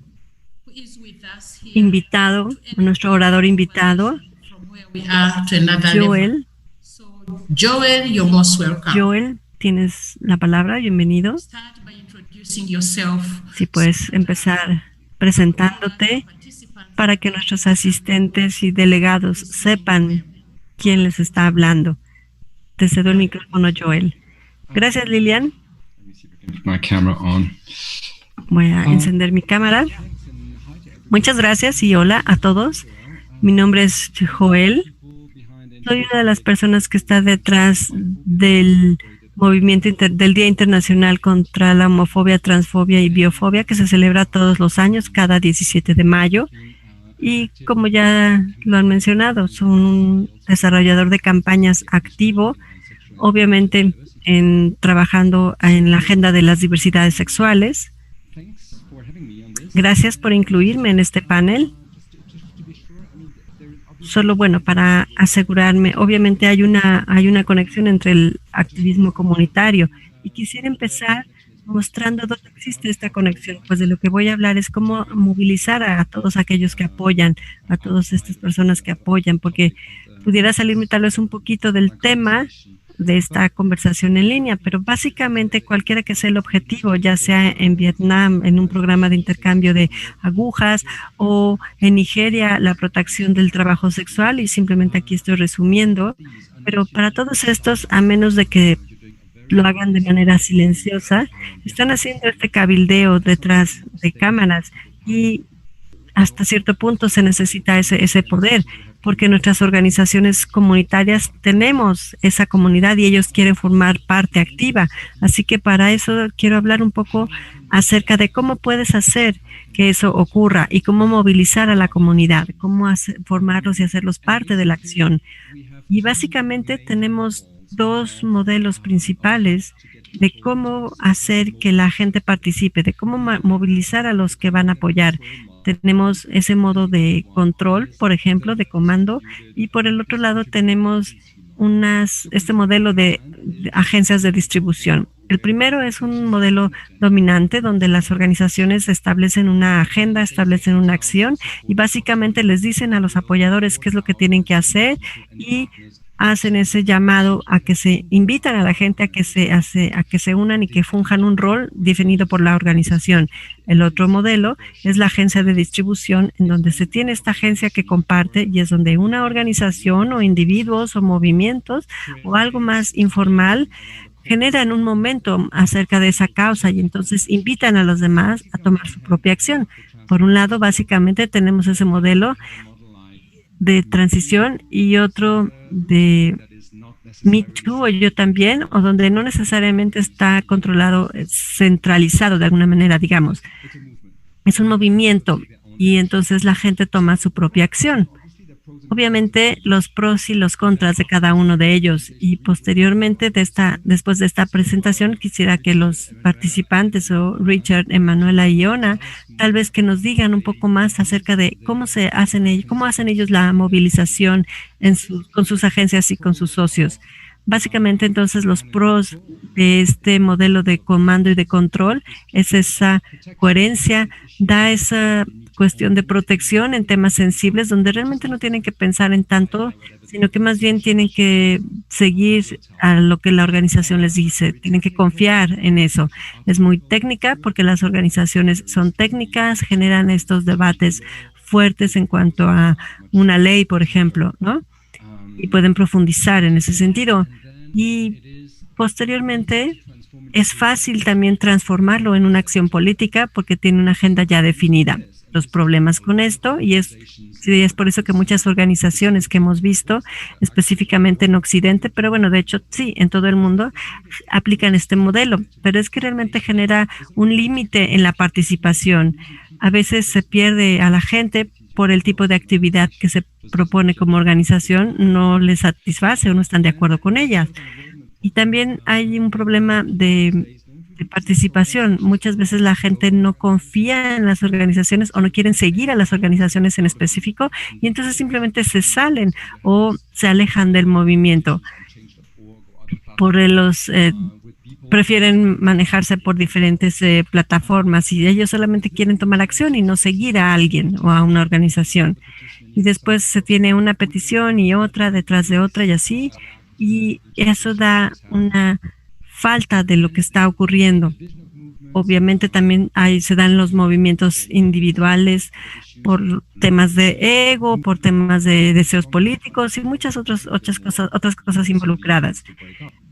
Speaker 2: invitado, a nuestro orador invitado, Joel.
Speaker 1: Joel, you're most welcome.
Speaker 2: Joel, tienes la palabra, bienvenido.
Speaker 1: Start by introducing yourself.
Speaker 2: Si puedes empezar presentándote para que nuestros asistentes y delegados sepan quién les está hablando. Te cedo el micrófono, Joel. Gracias, Lilian.
Speaker 6: My camera on.
Speaker 2: Voy a encender mi cámara. Muchas gracias y hola a todos. Mi nombre es Joel. Soy una de las personas que está detrás del movimiento del Día Internacional contra la Homofobia, Transfobia y Biofobia, que se celebra todos los años, cada 17 de mayo. Y como ya lo han mencionado, soy un desarrollador de campañas activo, obviamente trabajando en la agenda de las diversidades sexuales. Gracias por incluirme en este panel. Solo para asegurarme, obviamente hay una conexión entre el activismo comunitario y quisiera empezar mostrando dónde existe esta conexión. Pues de lo que voy a hablar es cómo movilizar a todos aquellos que apoyan, a todas estas personas que apoyan, porque pudiera salirme tal vez un poquito del tema de esta conversación en línea, pero básicamente cualquiera que sea el objetivo, ya sea en Vietnam, en un programa de intercambio de agujas, o en Nigeria, la protección del trabajo sexual, y simplemente aquí estoy resumiendo, pero para todos estos, a menos de que lo hagan de manera silenciosa, están haciendo este cabildeo detrás de cámaras y hasta cierto punto se necesita ese poder, porque nuestras organizaciones comunitarias tenemos esa comunidad y ellos quieren formar parte activa. Así que para eso quiero hablar un poco acerca de cómo puedes hacer que eso ocurra y cómo movilizar a la comunidad, cómo formarlos y hacerlos parte de la acción. Y básicamente tenemos dos modelos principales de cómo hacer que la gente participe, de cómo movilizar a los que van a apoyar. Tenemos ese modo de control, por ejemplo, de comando, y por el otro lado tenemos este modelo de agencias de distribución. El primero es un modelo dominante donde las organizaciones establecen una agenda, establecen una acción y básicamente les dicen a los apoyadores qué es lo que tienen que hacer y hacen ese llamado a que se invitan a la gente a que se unan y que funjan un rol definido por la organización. El otro modelo es la agencia de distribución, en donde se tiene esta agencia que comparte y es donde una organización o individuos o movimientos o algo más informal generan un momento acerca de esa causa y entonces invitan a los demás a tomar su propia acción. Por un lado, básicamente tenemos ese modelo de transición y otro de Me Too o Yo También, o donde no necesariamente está controlado, centralizado de alguna manera, digamos. Es un movimiento y entonces la gente toma su propia acción. obviamente los pros y los contras de cada uno de ellos. Y posteriormente, después de esta presentación, quisiera que los participantes, o Richard, Emanuela y Iona, tal vez que nos digan un poco más acerca de cómo hacen ellos la movilización con sus agencias y con sus socios. Básicamente, entonces, los pros de este modelo de comando y de control es esa coherencia, da esa cuestión de protección en temas sensibles donde realmente no tienen que pensar en tanto, sino que más bien tienen que seguir a lo que la organización les dice, tienen que confiar en eso. Es muy técnica porque las organizaciones son técnicas, generan estos debates fuertes en cuanto a una ley, por ejemplo, ¿no? Y pueden profundizar en ese sentido. Y posteriormente es fácil también transformarlo en una acción política porque tiene una agenda ya definida. Los problemas con esto, y es por eso que muchas organizaciones que hemos visto, específicamente en Occidente, pero bueno, de hecho sí, en todo el mundo, aplican este modelo, pero es que realmente genera un límite en la participación. A veces se pierde a la gente por el tipo de actividad que se propone como organización, no les satisface o no están de acuerdo con ellas. Y también hay un problema de participación. Muchas veces la gente no confía en las organizaciones o no quieren seguir a las organizaciones en específico y entonces simplemente se salen o se alejan del movimiento. Prefieren manejarse por diferentes plataformas y ellos solamente quieren tomar acción y no seguir a alguien o a una organización. Y después se tiene una petición y otra detrás de otra y así, y eso da una falta de lo que está ocurriendo. Obviamente también se dan los movimientos individuales por temas de ego, por temas de deseos políticos y muchas otras cosas involucradas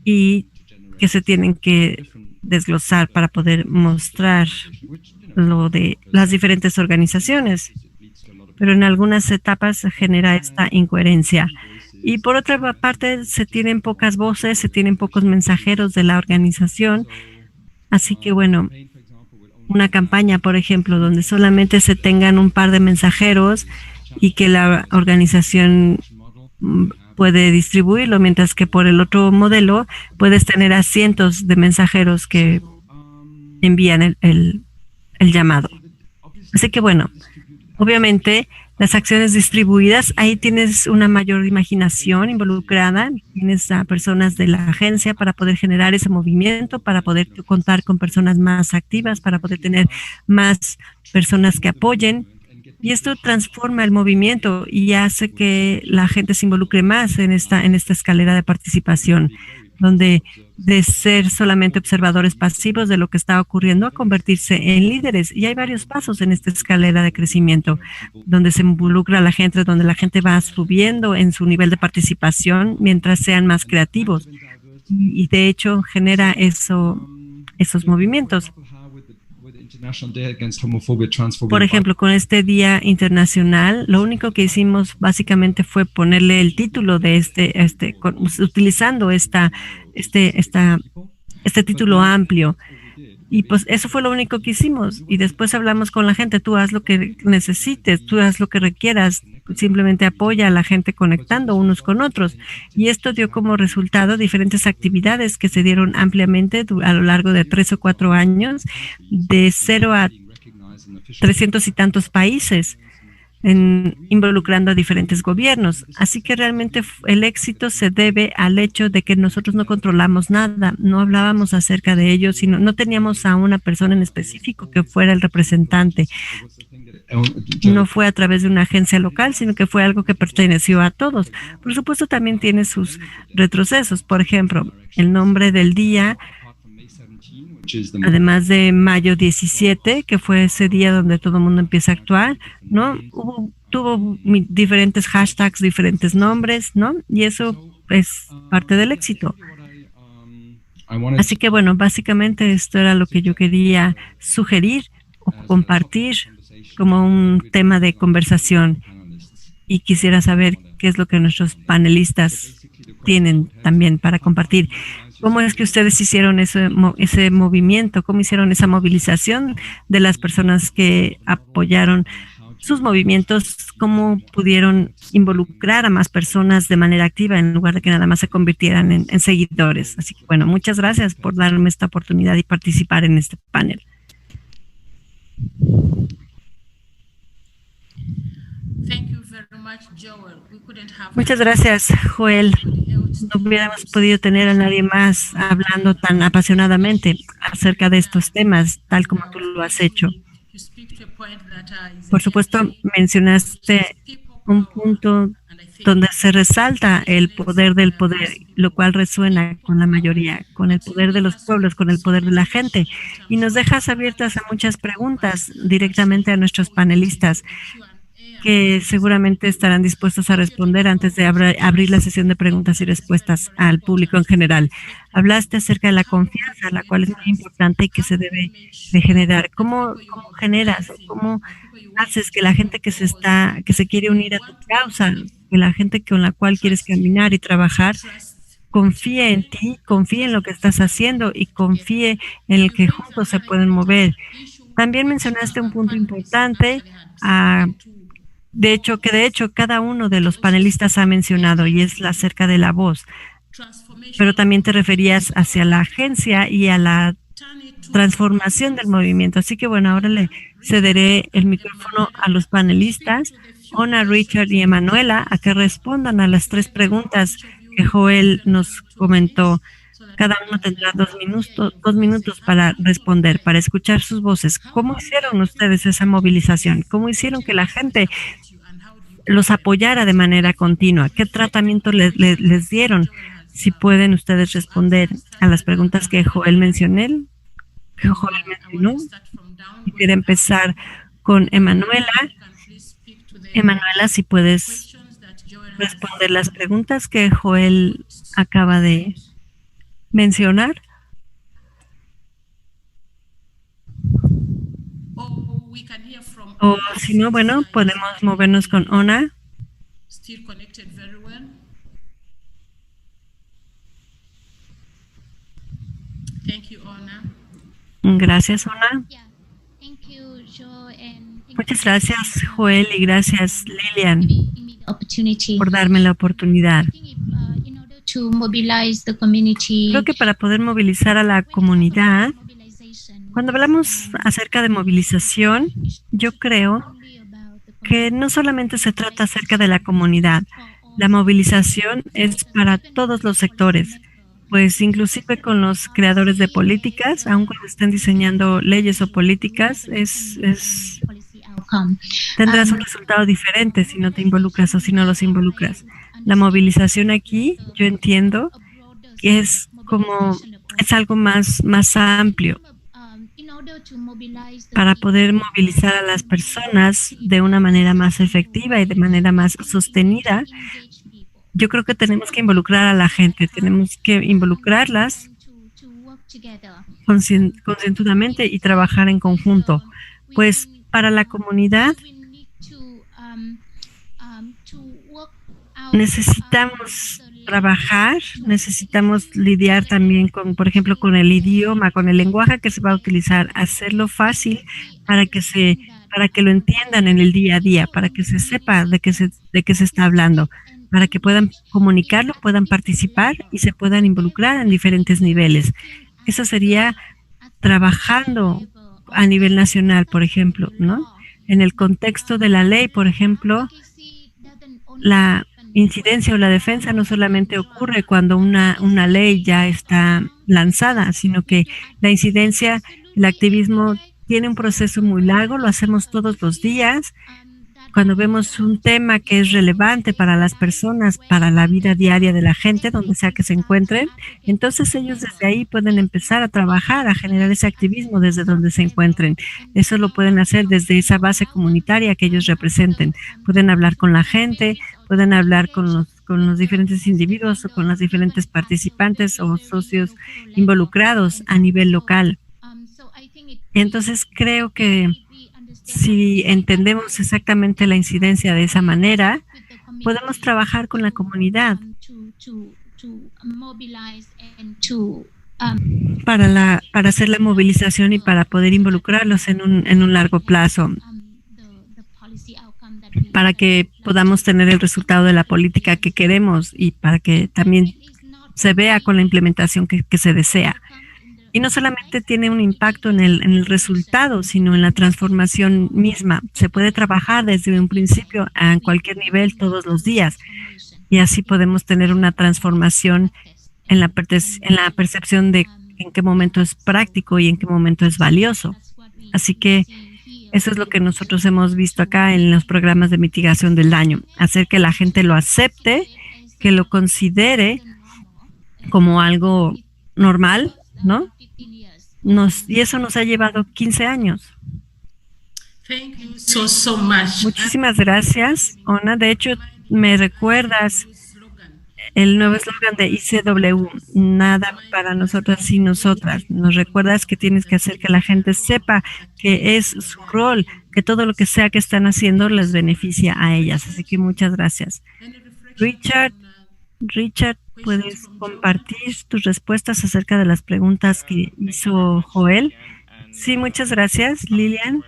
Speaker 2: y que se tienen que desglosar para poder mostrar lo de las diferentes organizaciones. Pero en algunas etapas se genera esta incoherencia. Y por otra parte, se tienen pocas voces, se tienen pocos mensajeros de la organización. Así que, bueno, una campaña, por ejemplo, donde solamente se tengan un par de mensajeros y que la organización puede distribuirlo, mientras que por el otro modelo puedes tener a cientos de mensajeros que envían el llamado. Así que, bueno, obviamente, las acciones distribuidas, ahí tienes una mayor imaginación involucrada, tienes a personas de la agencia para poder generar ese movimiento, para poder contar con personas más activas, para poder tener más personas que apoyen. Y esto transforma el movimiento y hace que la gente se involucre más en esta escalera de participación, donde de ser solamente observadores pasivos de lo que está ocurriendo a convertirse en líderes. Y hay varios pasos en esta escalera de crecimiento, donde se involucra a la gente, donde la gente va subiendo en su nivel de participación mientras sean más creativos. Y de hecho genera esos movimientos. Por ejemplo, con este Día Internacional, lo único que hicimos básicamente fue ponerle el título de utilizando este título amplio. Y pues eso fue lo único que hicimos. Y después hablamos con la gente, tú haz lo que necesites, tú haz lo que requieras, simplemente apoya a la gente conectando unos con otros. Y esto dio como resultado diferentes actividades que se dieron ampliamente a lo largo de 3 o 4 años, de 0 a 300 y tantos países, involucrando a diferentes gobiernos. Así que realmente el éxito se debe al hecho de que nosotros no controlamos nada, no hablábamos acerca de ello, sino no teníamos a una persona en específico que fuera el representante. No fue a través de una agencia local, sino que fue algo que perteneció a todos. Por supuesto, también tiene sus retrocesos. Por ejemplo, el nombre del día, además de mayo 17, que fue ese día donde todo el mundo empieza a actuar, ¿no? Tuvo diferentes hashtags, diferentes nombres, ¿no? Y eso es parte del éxito. Así que, bueno, básicamente esto era lo que yo quería sugerir o compartir como un tema de conversación. Y quisiera saber qué es lo que nuestros panelistas tienen también para compartir. ¿Cómo es que ustedes hicieron ese movimiento? ¿Cómo hicieron esa movilización de las personas que apoyaron sus movimientos, cómo pudieron involucrar a más personas de manera activa en lugar de que nada más se convirtieran en seguidores. Así que bueno, muchas gracias por darme esta oportunidad y participar en este panel. Muchas gracias, Joel. No hubiéramos podido tener a nadie más hablando tan apasionadamente acerca de estos temas, tal como tú lo has hecho. Por supuesto, mencionaste un punto donde se resalta el poder del poder, lo cual resuena con la mayoría, con el poder de los pueblos, con el poder de la gente. Y nos dejas abiertas a muchas preguntas directamente a nuestros panelistas, que seguramente estarán dispuestos a responder antes de abrir la sesión de preguntas y respuestas al público en general. Hablaste acerca de la confianza, la cual es muy importante y que se debe de generar. ¿Cómo generas, cómo haces que la gente que se quiere unir a tu causa, que la gente con la cual quieres caminar y trabajar, confíe en ti, confíe en lo que estás haciendo y confíe en el que juntos se pueden mover? También mencionaste un punto importante, de hecho, cada uno de los panelistas ha mencionado, y es acerca de la voz. Pero también te referías hacia la agencia y a la transformación del movimiento. Así que bueno, ahora le cederé el micrófono a los panelistas, Ona, Richard y Emanuela, a que respondan a las 3 preguntas que Joel nos comentó. Cada uno tendrá 2 minutos para responder, para escuchar sus voces. ¿Cómo hicieron ustedes esa movilización? ¿Cómo hicieron que la gente los apoyara de manera continua? ¿Qué tratamiento les dieron? Si pueden ustedes responder a las preguntas que Joel mencionó. Quiero empezar con Emanuela. Emanuela, si puedes responder las preguntas que Joel acaba de mencionar. O si no, bueno, podemos movernos con Ona. Gracias, Ona. Muchas gracias, Joel, y gracias, Lilian, por darme la oportunidad. Creo que para poder movilizar a la comunidad, cuando hablamos acerca de movilización, yo creo que no solamente se trata acerca de la comunidad. La movilización es para todos los sectores, pues inclusive con los creadores de políticas, aun cuando estén diseñando leyes o políticas, tendrás un resultado diferente si no te involucras o si no los involucras. La movilización aquí, yo entiendo que es algo más amplio para poder movilizar a las personas de una manera más efectiva y de manera más sostenida. Yo creo que tenemos que involucrar a la gente, tenemos que involucrarlas concienzudamente y trabajar en conjunto. Pues para la comunidad necesitamos trabajar, necesitamos lidiar también con, por ejemplo, con el idioma, con el lenguaje que se va a utilizar, hacerlo fácil para que lo entiendan en el día a día, para que se sepa de qué se está hablando, para que puedan comunicarlo, puedan participar y se puedan involucrar en diferentes niveles. Eso sería trabajando a nivel nacional, por ejemplo, ¿no? En el contexto de la ley, por ejemplo, la incidencia o la defensa no solamente ocurre cuando una ley ya está lanzada, sino que la incidencia, el activismo tiene un proceso muy largo, lo hacemos todos los días. Cuando vemos un tema que es relevante para las personas, para la vida diaria de la gente, donde sea que se encuentren, entonces ellos desde ahí pueden empezar a trabajar, a generar ese activismo desde donde se encuentren. Eso lo pueden hacer desde esa base comunitaria que ellos representen. Pueden hablar con la gente, pueden hablar con los diferentes individuos o con los diferentes participantes o socios involucrados a nivel local. Entonces creo que si entendemos exactamente la incidencia de esa manera, podemos trabajar con la comunidad para hacer la movilización y para poder involucrarlos en un largo plazo. para que podamos tener el resultado de la política que queremos y para que también se vea con la implementación que se desea. Y no solamente tiene un impacto en el resultado, sino en la transformación misma. Se puede trabajar desde un principio a cualquier nivel todos los días y así podemos tener una transformación en la percepción de en qué momento es práctico y en qué momento es valioso. Así que eso es lo que nosotros hemos visto acá en los programas de mitigación del daño, hacer que la gente lo acepte, que lo considere como algo normal, ¿no? Y eso nos ha llevado 15 años.
Speaker 1: Thank you so much.
Speaker 2: Muchísimas gracias, Ona. De hecho, me recuerdas el nuevo eslogan de ICW, nada para nosotras y nosotras. Nos recuerdas que tienes que hacer que la gente sepa que es su rol, que todo lo que sea que están haciendo les beneficia a ellas. Así que muchas gracias. Richard, ¿puedes compartir tus respuestas acerca de las preguntas que hizo Joel? Sí, muchas gracias, Lilian,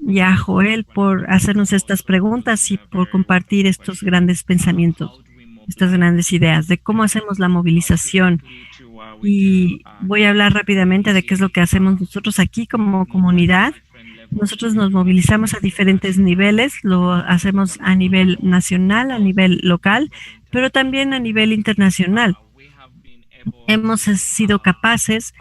Speaker 2: y a Joel por hacernos estas preguntas y por compartir estos grandes pensamientos, estas grandes ideas de cómo hacemos la movilización. Y voy a hablar rápidamente de qué es lo que hacemos nosotros aquí como comunidad. Nosotros nos movilizamos a diferentes niveles, lo hacemos a nivel nacional, a nivel local, pero también a nivel internacional. Hemos sido capaces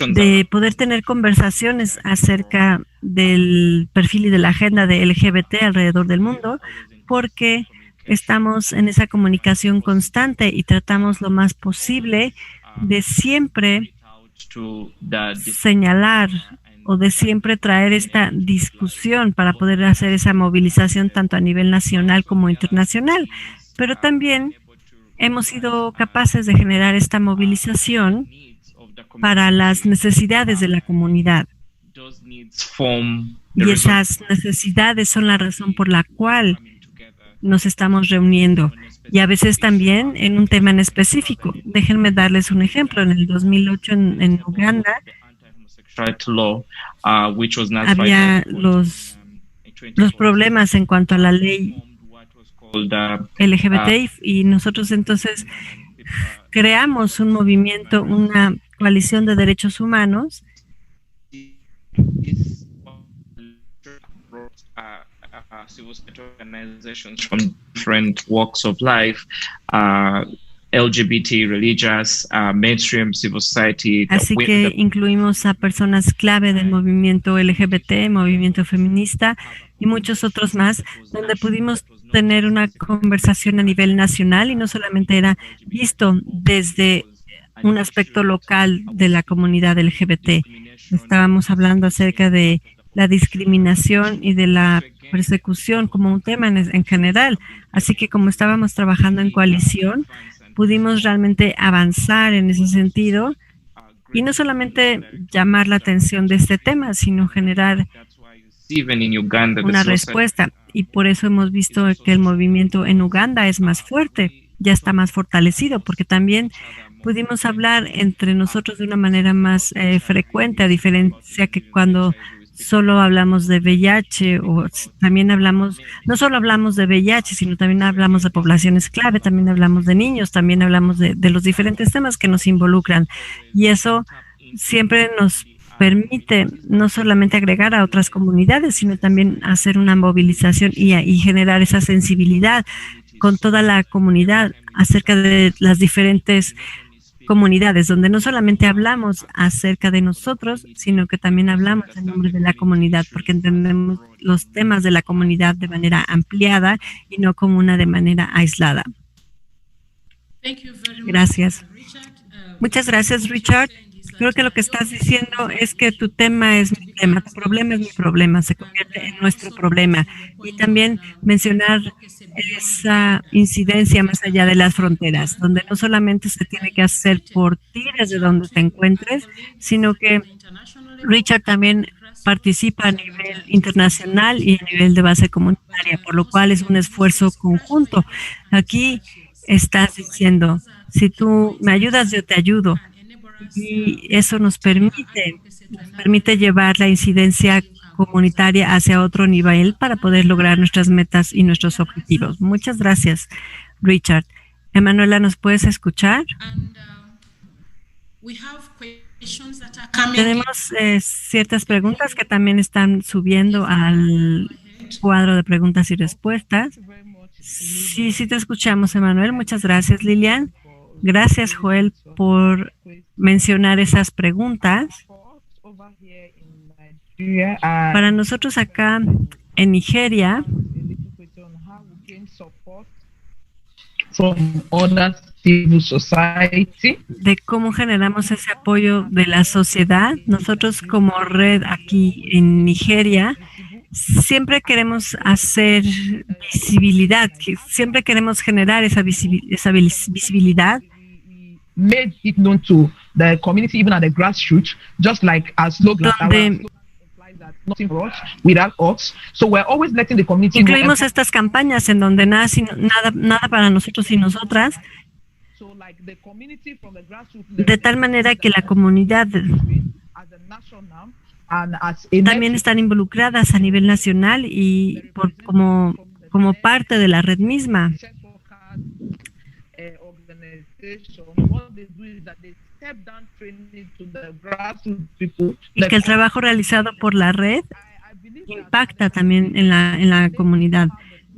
Speaker 2: de poder tener conversaciones acerca del perfil y de la agenda de LGBT alrededor del mundo, porque estamos en esa comunicación constante y tratamos lo más posible de siempre señalar o de siempre traer esta discusión para poder hacer esa movilización tanto a nivel nacional como internacional. Pero también hemos sido capaces de generar esta movilización para las necesidades de la comunidad. Y esas necesidades son la razón por la cual nos estamos reuniendo. Y a veces también en un tema en específico. Déjenme darles un ejemplo. En el 2008 en Uganda, había los problemas en cuanto a la ley LGBT y nosotros entonces creamos un movimiento, una coalición de derechos humanos
Speaker 4: civil sector organizations from different walks of life, LGBT, religious, mainstream civil society.
Speaker 2: Así que incluimos a personas clave del movimiento LGBT, movimiento feminista y muchos otros más, donde pudimos tener una conversación a nivel nacional y no solamente era visto desde un aspecto local de la comunidad LGBT. Estábamos hablando acerca de la discriminación y de la persecución como un tema en general. Así que como estábamos trabajando en coalición, pudimos realmente avanzar en ese sentido y no solamente llamar la atención de este tema, sino generar una respuesta. Y por eso hemos visto que el movimiento en Uganda es más fuerte, ya está más fortalecido, porque también pudimos hablar entre nosotros de una manera más frecuente, a diferencia que cuando solo hablamos de VIH o también hablamos, no solo hablamos de VIH, sino también hablamos de poblaciones clave, también hablamos de niños, también hablamos de los diferentes temas que nos involucran. Y eso siempre nos permite no solamente agregar a otras comunidades, sino también hacer una movilización y generar esa sensibilidad con toda la comunidad acerca de las diferentes comunidades, donde no solamente hablamos acerca de nosotros, sino que también hablamos en nombre de la comunidad, porque entendemos los temas de la comunidad de manera ampliada y no como una de manera aislada. Gracias. Muchas gracias, Richard. Creo que lo que estás diciendo es que tu tema es mi tema, tu problema es mi problema, se convierte en nuestro problema. Y también mencionar esa incidencia más allá de las fronteras, donde no solamente se tiene que hacer por ti desde donde te encuentres, sino que Richard también participa a nivel internacional y a nivel de base comunitaria, por lo cual es un esfuerzo conjunto. Aquí estás diciendo, si tú me ayudas, yo te ayudo. Y eso nos permite llevar la incidencia comunitaria hacia otro nivel para poder lograr nuestras metas y nuestros objetivos. Muchas gracias, Richard. Emanuela, ¿nos puedes escuchar?
Speaker 1: And we have questions that are coming.
Speaker 2: Tenemos ciertas preguntas que también están subiendo al cuadro de preguntas y respuestas. Sí, sí te escuchamos, Emanuel. Muchas gracias, Lilian. Gracias, Joel, por mencionar esas preguntas. Para nosotros acá en Nigeria,
Speaker 5: from other civil society.
Speaker 2: de cómo generamos ese apoyo de la sociedad, nosotros como red aquí en Nigeria, siempre queremos hacer visibilidad, siempre queremos generar esa visibilidad.
Speaker 5: Made it known to the community, even at the grassroots, just like our slogan.
Speaker 2: Donde
Speaker 5: Nothing for us, without us. So we're always letting the community
Speaker 2: incluimos estas campañas en donde nada para nosotros y nosotras,
Speaker 5: So like the community from the grassroots
Speaker 2: de tal manera que la comunidad
Speaker 5: as a national and as a
Speaker 2: también están involucradas a nivel nacional y como parte de la red misma.
Speaker 5: organization, what they do is that they step down training to the grassroots people.
Speaker 2: Y que el trabajo realizado por la red
Speaker 5: I believe that
Speaker 2: impacta también en la comunidad.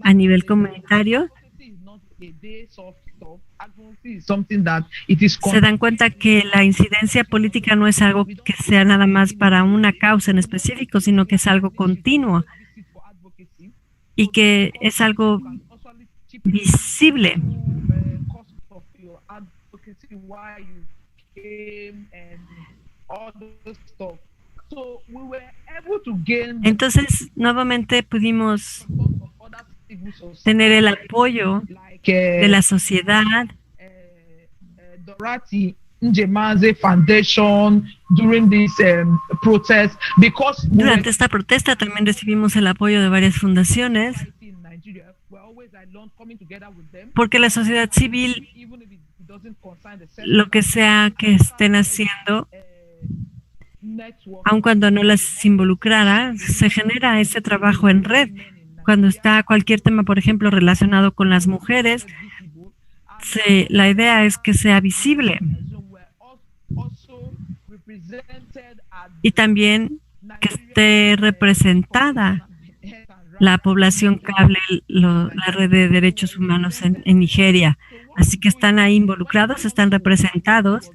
Speaker 2: A nivel comunitario,
Speaker 5: advocacy is not a day soft stuff. Advocacy is something that it is
Speaker 2: se dan cuenta que la incidencia política no es algo que sea nada más para una causa en específico, sino que es algo continuo
Speaker 5: for advocacy.
Speaker 2: y que es algo
Speaker 5: Also, chip
Speaker 2: visible.
Speaker 5: cost of your advocacy, why you came and all those stuff. So we were able to gain the
Speaker 2: Entonces, nuevamente pudimos
Speaker 5: support of other civil society,
Speaker 2: tener el apoyo
Speaker 5: like
Speaker 2: de la sociedad,
Speaker 5: Dorati Njemaze Foundation during this protest, because we were
Speaker 2: durante esta protesta también recibimos el apoyo de varias fundaciones,
Speaker 5: in Nigeria, we're always alone coming together with them,
Speaker 2: porque la sociedad civil,
Speaker 5: even if it doesn't concern the
Speaker 2: lo que sea que estén haciendo,
Speaker 5: network.
Speaker 2: aun cuando no las involucrara, se genera ese trabajo en red. Cuando está cualquier tema, por ejemplo, relacionado con las mujeres, la idea es que sea visible
Speaker 5: Also represented at
Speaker 2: y también que esté representada la población que hable la red de derechos humanos en Nigeria. Así que están ahí involucrados, están representados.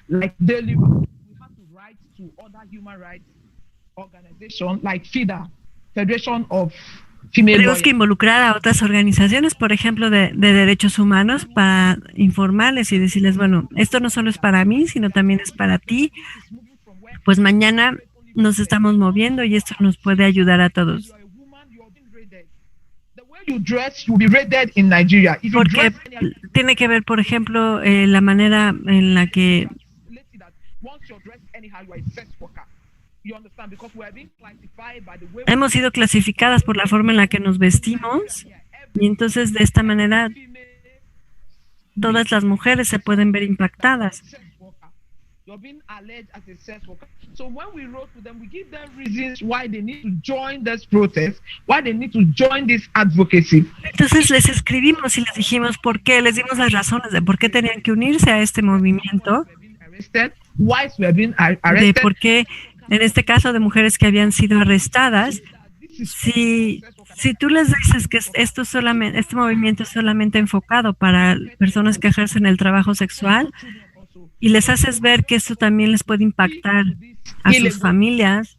Speaker 5: like daily, we have to write to other human rights organizations like FIDA, Federation of Female
Speaker 2: Tenemos
Speaker 5: Lawyers.
Speaker 2: que involucrar a otras organizaciones, por ejemplo, de derechos humanos, para informarles y decirles, bueno, esto no solo es para mí, sino también es para ti. Pues mañana nos estamos moviendo y esto nos puede ayudar a todos.
Speaker 5: You are a woman, you are being raided. The way you dress, you'll be raided in Nigeria. If you
Speaker 2: Porque
Speaker 5: dress any
Speaker 2: tiene que ver, por ejemplo, la manera en la que
Speaker 5: let's see that once you're dressed anyhow, you are a sex worker. You understand? Because we are being classified by the way we
Speaker 2: hemos sido clasificadas por la forma en la que nos vestimos y entonces de esta manera todas las mujeres se pueden ver impactadas.
Speaker 5: sex worker. You're being alleged as a sex worker. So when we wrote to them, we give them reasons why they need to join this protest, why they need to join this advocacy.
Speaker 2: Entonces les escribimos y les dijimos por qué, les dimos las razones de por qué tenían que unirse a este movimiento,
Speaker 5: We're being arrested. Wives were being
Speaker 2: de
Speaker 5: arrested.
Speaker 2: por qué, en este caso de mujeres que habían sido arrestadas. Si tú les dices que este movimiento es solamente enfocado para personas que ejercen el trabajo sexual y les haces ver que esto también les puede impactar a sus familias,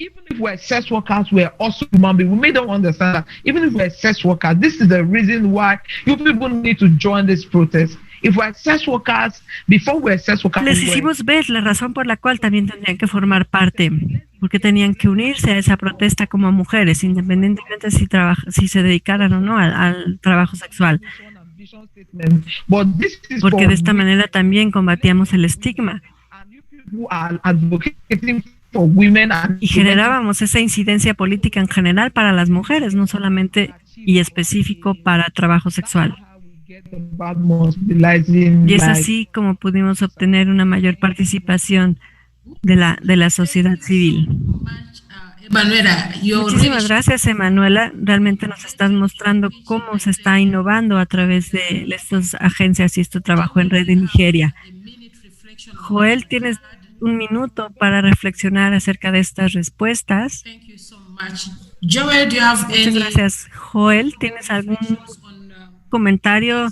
Speaker 5: Even if we're sex workers, we're also human beings. We may not understand that. Even if we're sex workers, this is the reason why you people need to join this protest. If we're sex workers, before we're sex workers,
Speaker 2: les
Speaker 5: we were-
Speaker 2: hicimos ver la razón por la cual también tendrían que formar parte, porque tenían que unirse a esa protesta como mujeres, independientemente si se dedicaran o no al trabajo sexual,
Speaker 5: But this is
Speaker 2: porque
Speaker 5: for
Speaker 2: de esta manera también combatíamos el estigma
Speaker 5: and you people are advocating for women and
Speaker 2: y generábamos esa incidencia política en general para las mujeres, no solamente y específico para trabajo sexual. Y es así como pudimos obtener una mayor participación de la sociedad civil.
Speaker 1: Manuela,
Speaker 2: Muchísimas gracias, Emanuela. Realmente nos estás mostrando cómo se está innovando a través de estas agencias y este trabajo en red en Nigeria. Joel, tienes un minuto para reflexionar acerca de estas respuestas.
Speaker 1: Joel, do you have
Speaker 2: Muchas
Speaker 1: any
Speaker 2: gracias. Joel, ¿tienes algún comentario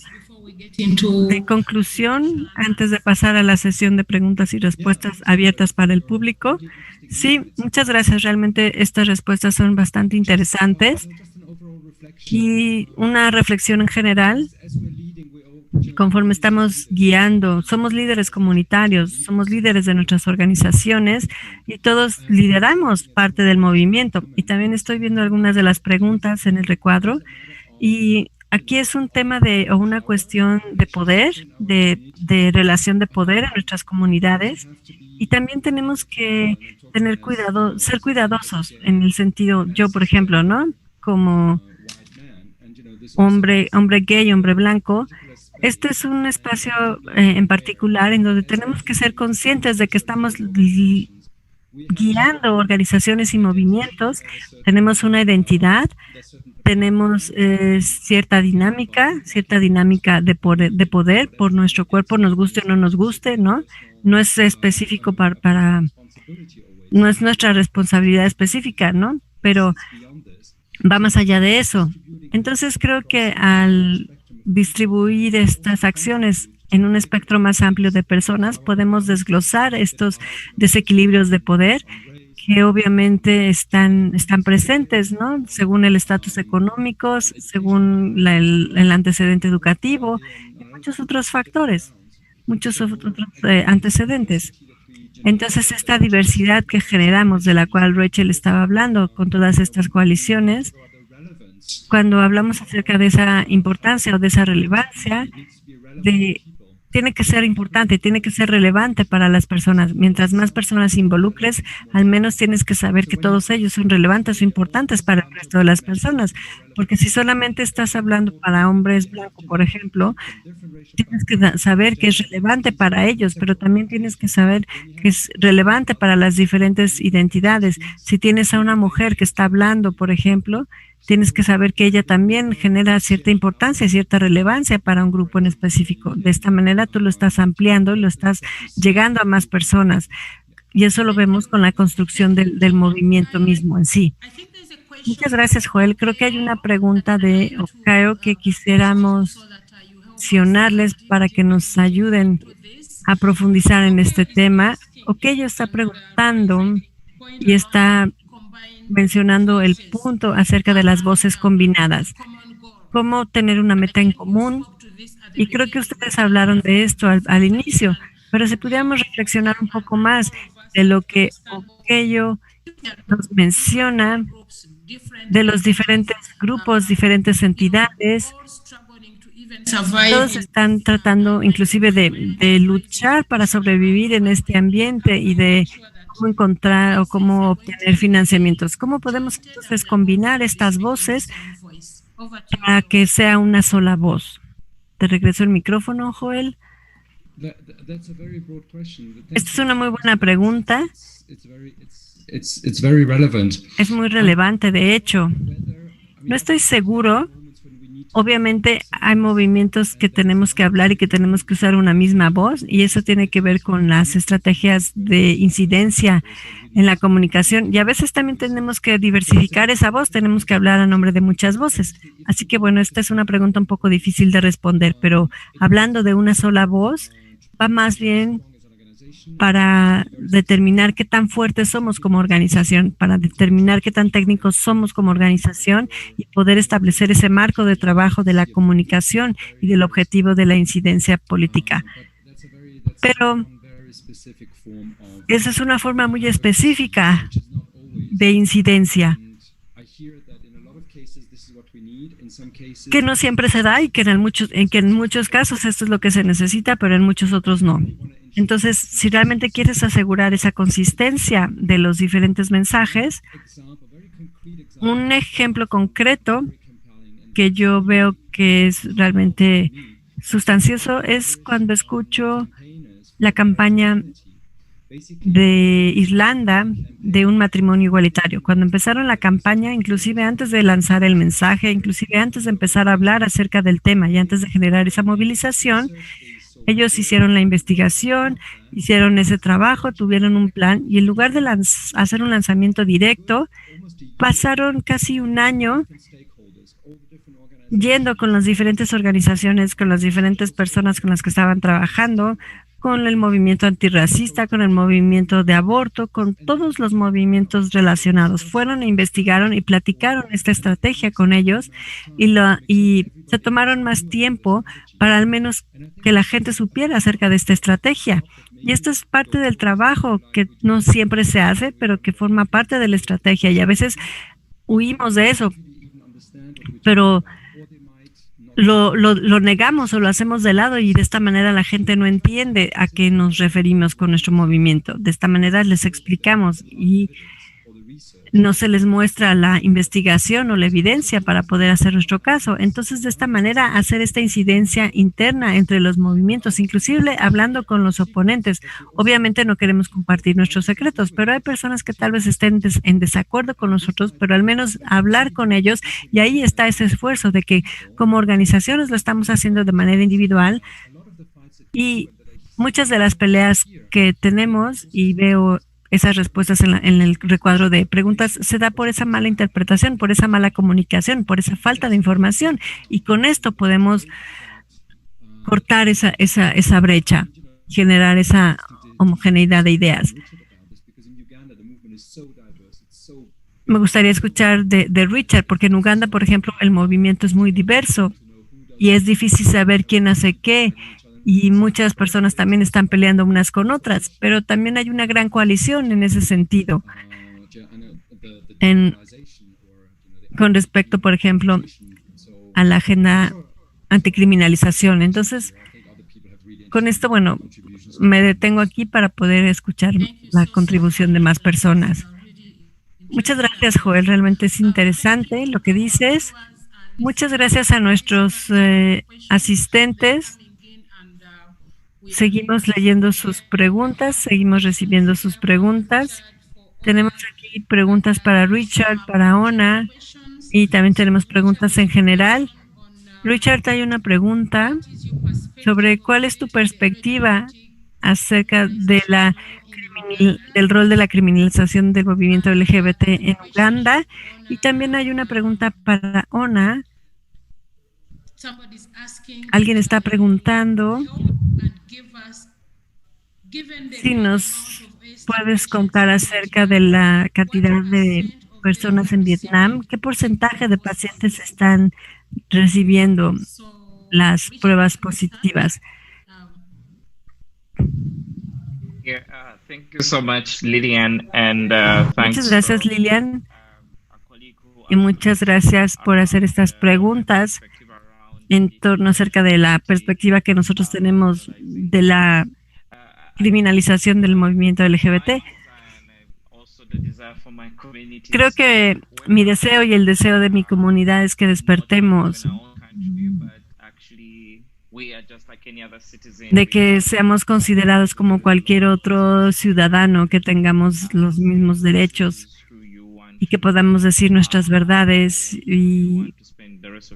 Speaker 2: de conclusión antes de pasar a la sesión de preguntas y respuestas abiertas para el público? Sí, muchas gracias. Realmente estas respuestas son bastante interesantes. Y una reflexión en general, conforme estamos guiando, somos líderes comunitarios, somos líderes de nuestras organizaciones y todos lideramos parte del movimiento. Y también estoy viendo algunas de las preguntas en el recuadro y aquí es un tema o una cuestión de poder, de relación de poder en nuestras comunidades y también tenemos que tener cuidado, ser cuidadosos en el sentido, yo por ejemplo, ¿no? Como hombre gay, hombre blanco, este es un espacio en particular en donde tenemos que ser conscientes de que estamos guiando organizaciones y movimientos, tenemos una identidad, tenemos cierta dinámica de poder por nuestro cuerpo, nos guste o no nos guste, ¿no? No es específico no es nuestra responsabilidad específica, ¿no? Pero va más allá de eso. Entonces creo que al distribuir estas acciones en un espectro más amplio de personas, podemos desglosar estos desequilibrios de poder que obviamente están presentes, ¿no? Según el estatus económico, según el antecedente educativo y muchos otros factores, muchos otros antecedentes. Entonces, esta diversidad que generamos, de la cual Rachel estaba hablando, con todas estas coaliciones, cuando hablamos acerca de esa importancia o de esa relevancia, tiene que ser importante, tiene que ser relevante para las personas. Mientras más personas involucres, al menos tienes que saber que todos ellos son relevantes o importantes para el resto de las personas. Porque si solamente estás hablando para hombres blancos, por ejemplo, tienes que saber que es relevante para ellos, pero también tienes que saber que es relevante para las diferentes identidades. Si tienes a una mujer que está hablando, por ejemplo, tienes que saber que ella también genera cierta importancia, cierta relevancia para un grupo en específico. De esta manera tú lo estás ampliando, lo estás llegando a más personas. Y eso lo vemos con la construcción del movimiento mismo en sí. Muchas gracias, Joel. Creo que hay una pregunta de Okayo que quisiéramos mencionarles para que nos ayuden a profundizar en este tema. Okayo está preguntando y está mencionando el punto acerca de las voces combinadas, cómo tener una meta en común, y creo que ustedes hablaron de esto al inicio, pero si pudiéramos reflexionar un poco más de lo que Okayo nos menciona, de los diferentes grupos, diferentes entidades, todos están tratando inclusive de luchar para sobrevivir en este ambiente y de cómo encontrar o cómo obtener financiamientos. ¿Cómo podemos entonces combinar estas voces para que sea una sola voz? Te regreso el micrófono, Joel. Esta es una muy buena pregunta. Es muy relevante, de hecho. No estoy seguro. Obviamente hay movimientos que tenemos que hablar y que tenemos que usar una misma voz, y eso tiene que ver con las estrategias de incidencia en la comunicación, y a veces también tenemos que diversificar esa voz, tenemos que hablar a nombre de muchas voces. Así que bueno, esta es una pregunta un poco difícil de responder, pero hablando de una sola voz, va más bien para determinar qué tan fuertes somos como organización, para determinar qué tan técnicos somos como organización y poder establecer ese marco de trabajo de la comunicación y del objetivo de la incidencia política. Pero esa es una forma muy específica de incidencia que no siempre se da y que en muchos casos esto es lo que se necesita, pero en muchos otros no. Entonces, si realmente quieres asegurar esa consistencia de los diferentes mensajes, un ejemplo concreto que yo veo que es realmente sustancioso es cuando escucho la campaña de Irlanda de un matrimonio igualitario. Cuando empezaron la campaña, inclusive antes de lanzar el mensaje, inclusive antes de empezar a hablar acerca del tema y antes de generar esa movilización, ellos hicieron la investigación, hicieron ese trabajo, tuvieron un plan y en lugar de hacer un lanzamiento directo, pasaron casi un año yendo con las diferentes organizaciones, con las diferentes personas con las que estaban trabajando, con el movimiento antirracista, con el movimiento de aborto, con todos los movimientos relacionados. Fueron e investigaron y platicaron esta estrategia con ellos y se tomaron más tiempo para al menos que la gente supiera acerca de esta estrategia. Y esto es parte del trabajo que no siempre se hace, pero que forma parte de la estrategia. Y a veces huimos de eso, pero lo negamos o lo hacemos de lado y de esta manera la gente no entiende a qué nos referimos con nuestro movimiento. De esta manera les explicamos y no se les muestra la investigación o la evidencia para poder hacer nuestro caso. Entonces, de esta manera, hacer esta incidencia interna entre los movimientos, inclusive hablando con los oponentes. Obviamente no queremos compartir nuestros secretos, pero hay personas que tal vez estén en desacuerdo con nosotros, pero al menos hablar con ellos, y ahí está ese esfuerzo de que como organizaciones lo estamos haciendo de manera individual y muchas de las peleas que tenemos, y veo esas respuestas en el recuadro de preguntas, se da por esa mala interpretación, por esa mala comunicación, por esa falta de información. Y con esto podemos cortar esa brecha, generar esa homogeneidad de ideas. Me gustaría escuchar de Richard, porque en Uganda, por ejemplo, el movimiento es muy diverso y es difícil saber quién hace qué. Y muchas personas también están peleando unas con otras, pero también hay una gran coalición en ese sentido. Con respecto, por ejemplo, a la agenda anticriminalización. Entonces, con esto, bueno, me detengo aquí para poder escuchar la contribución de más personas. Muchas gracias, Joel. Realmente es interesante lo que dices. Muchas gracias a nuestros asistentes. Seguimos leyendo sus preguntas, seguimos recibiendo sus preguntas. Tenemos aquí preguntas para Richard, para Ona, y también tenemos preguntas en general. Richard, hay una pregunta sobre cuál es tu perspectiva acerca de del rol de la criminalización del movimiento LGBT en Uganda. Y también hay una pregunta para Ona. Alguien está preguntando si nos puedes contar acerca de la cantidad de personas en Vietnam. ¿Qué porcentaje de pacientes están recibiendo las pruebas positivas?
Speaker 4: Thank you so much, Lillian, and
Speaker 2: muchas gracias, Lillian, y muchas gracias por hacer estas preguntas en torno acerca de la perspectiva que nosotros tenemos de la criminalización del movimiento LGBT. Creo que mi deseo y el deseo de mi comunidad es que despertemos, de que seamos considerados como cualquier otro ciudadano, que tengamos los mismos derechos y que podamos decir nuestras verdades y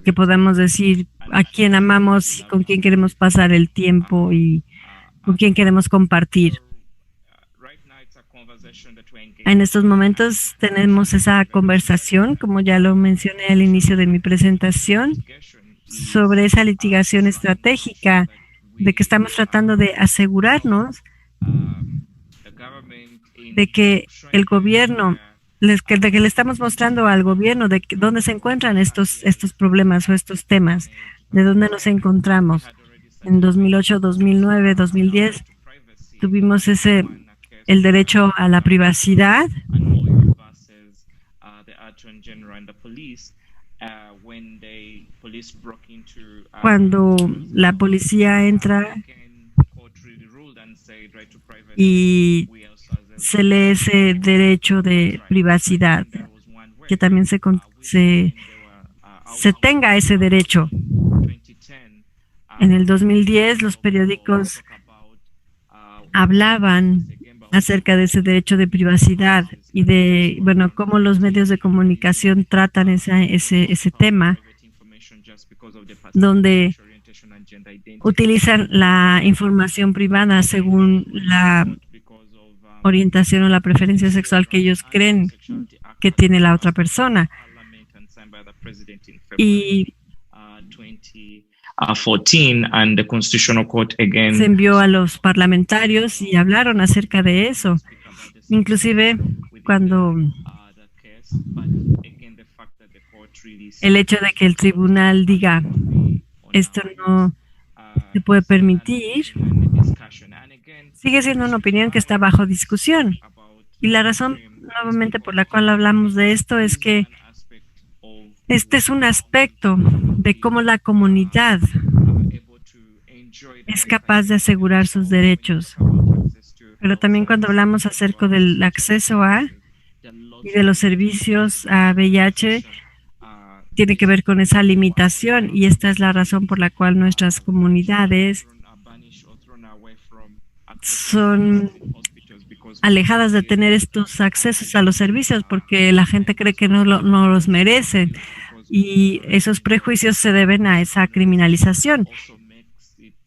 Speaker 2: que podamos decir a quién amamos y con quién queremos pasar el tiempo y con quién queremos compartir. En estos momentos tenemos esa conversación, como ya lo mencioné al inicio de mi presentación, sobre esa litigación estratégica de que estamos tratando de asegurarnos de que el gobierno, de que le estamos mostrando al gobierno de que dónde se encuentran estos problemas o estos temas, de dónde nos encontramos. En 2008, 2009, 2010 tuvimos el derecho a la privacidad. Cuando la policía entra y se lee ese derecho de privacidad, que también se tenga ese derecho. En el 2010 los periódicos hablaban acerca de ese derecho de privacidad y de, bueno, cómo los medios de comunicación tratan ese tema, donde utilizan la información privada según la orientación o la preferencia sexual que ellos creen que tiene la otra persona. Y
Speaker 4: 14 and the Constitutional Court again
Speaker 2: se envió a los parlamentarios y hablaron acerca de eso. Inclusive cuando el hecho de que el tribunal diga esto no se puede permitir, sigue siendo una opinión que está bajo discusión. Y la razón nuevamente por la cual hablamos de esto es que este es un aspecto de cómo la comunidad es capaz de asegurar sus derechos. Pero también cuando hablamos acerca del acceso a y de los servicios a VIH, tiene que ver con esa limitación, y esta es la razón por la cual nuestras comunidades son alejadas de tener estos accesos a los servicios porque la gente cree que no los merecen, y esos prejuicios se deben a esa criminalización.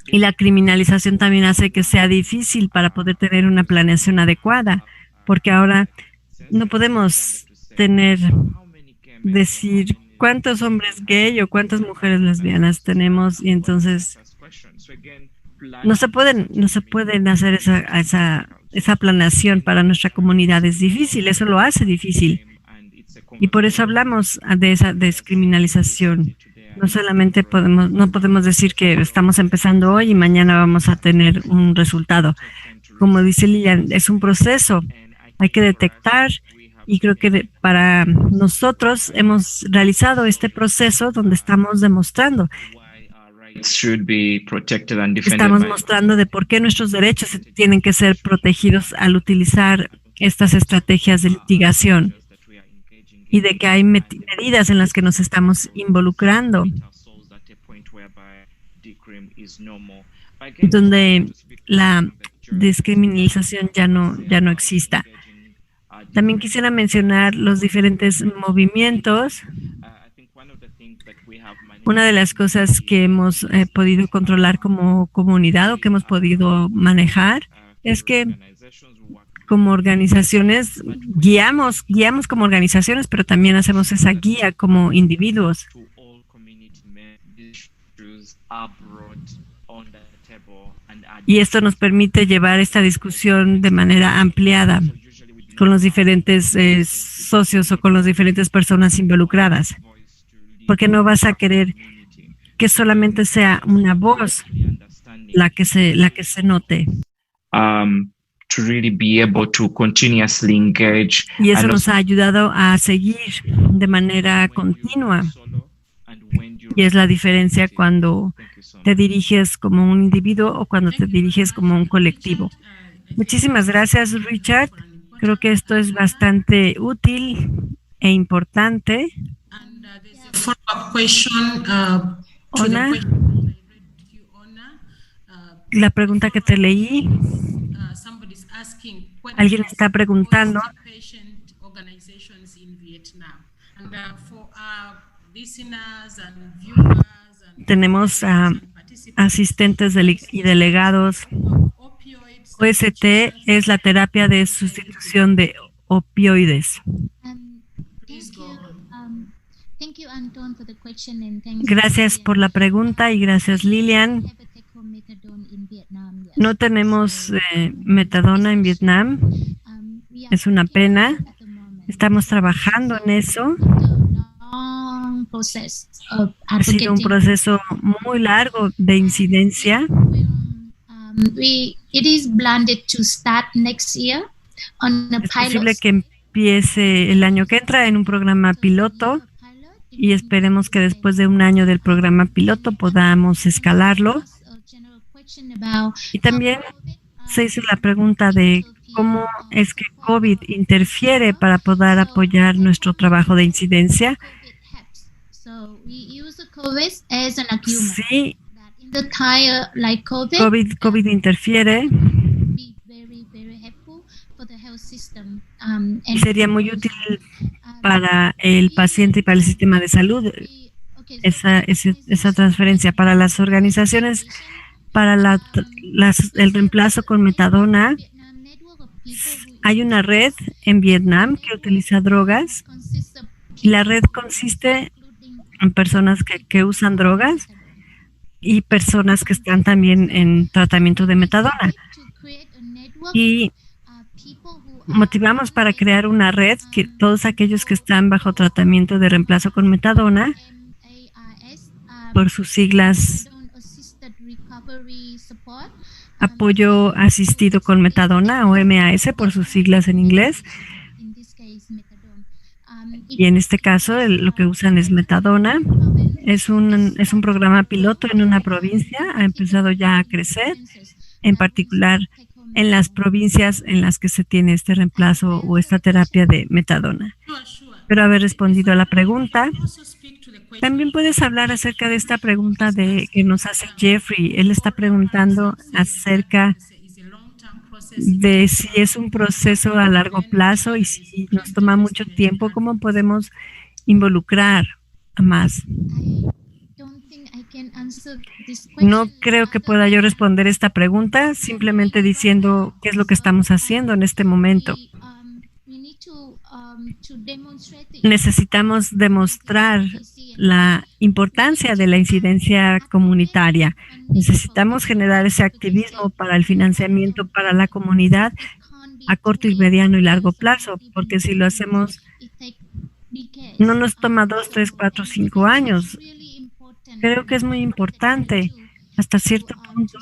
Speaker 2: Y la criminalización también hace que sea difícil para poder tener una planeación adecuada, porque ahora no podemos decir cuántos hombres gay o cuántas mujeres lesbianas tenemos, y entonces no se pueden hacer esa planeación para nuestra comunidad. Es difícil, eso lo hace difícil. Y por eso hablamos de esa descriminalización. No solamente no podemos decir que estamos empezando hoy y mañana vamos a tener un resultado. Como dice Lilian, es un proceso. Hay que detectar, y creo que para nosotros hemos realizado este proceso donde estamos demostrando. Estamos mostrando de por qué nuestros derechos tienen que ser protegidos al utilizar estas estrategias de litigación, y de que hay medidas en las que nos estamos involucrando, donde la descriminalización ya no exista. También quisiera mencionar los diferentes movimientos. Una de las cosas que hemos podido controlar como comunidad o que hemos podido manejar es que como organizaciones guiamos como organizaciones, pero también hacemos esa guía como individuos. Y esto nos permite llevar esta discusión de manera ampliada con los diferentes socios o con las diferentes personas involucradas. Porque no vas a querer que solamente sea una voz la que se note.
Speaker 4: To really be able to continuously engage.
Speaker 2: Y eso nos ha ayudado a seguir de manera continua. Y es la diferencia cuando te diriges como un individuo o cuando te diriges como un colectivo. Muchísimas gracias, Richard. Creo que esto es bastante útil e importante. Ona, la pregunta que te leí, alguien está preguntando tenemos asistentes y delegados. OST es la terapia de sustitución de opioides. Gracias por la pregunta y gracias, Lilian. No tenemos metadona en Vietnam. Es una pena. Estamos trabajando en eso. Ha sido un proceso muy largo de incidencia. Es posible que empiece el año que entra en un programa piloto y esperemos que después de un año del programa piloto podamos escalarlo. Y también se hizo la pregunta de cómo es que COVID interfiere para poder apoyar nuestro trabajo de incidencia. Sí, COVID interfiere. Y sería muy útil para el paciente y para el sistema de salud esa transferencia. Para las organizaciones, para el reemplazo con metadona, hay una red en Vietnam que utiliza drogas y la red consiste en personas que usan drogas y personas que están también en tratamiento de metadona. Y motivamos para crear una red que todos aquellos que están bajo tratamiento de reemplazo con metadona, por sus siglas apoyo asistido con metadona o MAS por sus siglas en inglés, y en este caso lo que usan es metadona. Es un programa piloto en una provincia, ha empezado ya a crecer, en particular en las provincias en las que se tiene este reemplazo o esta terapia de metadona. Espero haber respondido a la pregunta. También puedes hablar acerca de esta pregunta que nos hace Jeffrey. Él está preguntando acerca de si es un proceso a largo plazo y si nos toma mucho tiempo, ¿cómo podemos involucrar a más? No creo que pueda yo responder esta pregunta simplemente diciendo qué es lo que estamos haciendo en este momento. Necesitamos demostrar la importancia de la incidencia comunitaria. Necesitamos generar ese activismo para el financiamiento para la comunidad a corto y mediano y largo plazo, porque si lo hacemos, no nos toma 2, 3, 4, 5 años. Creo que es muy importante, hasta cierto punto,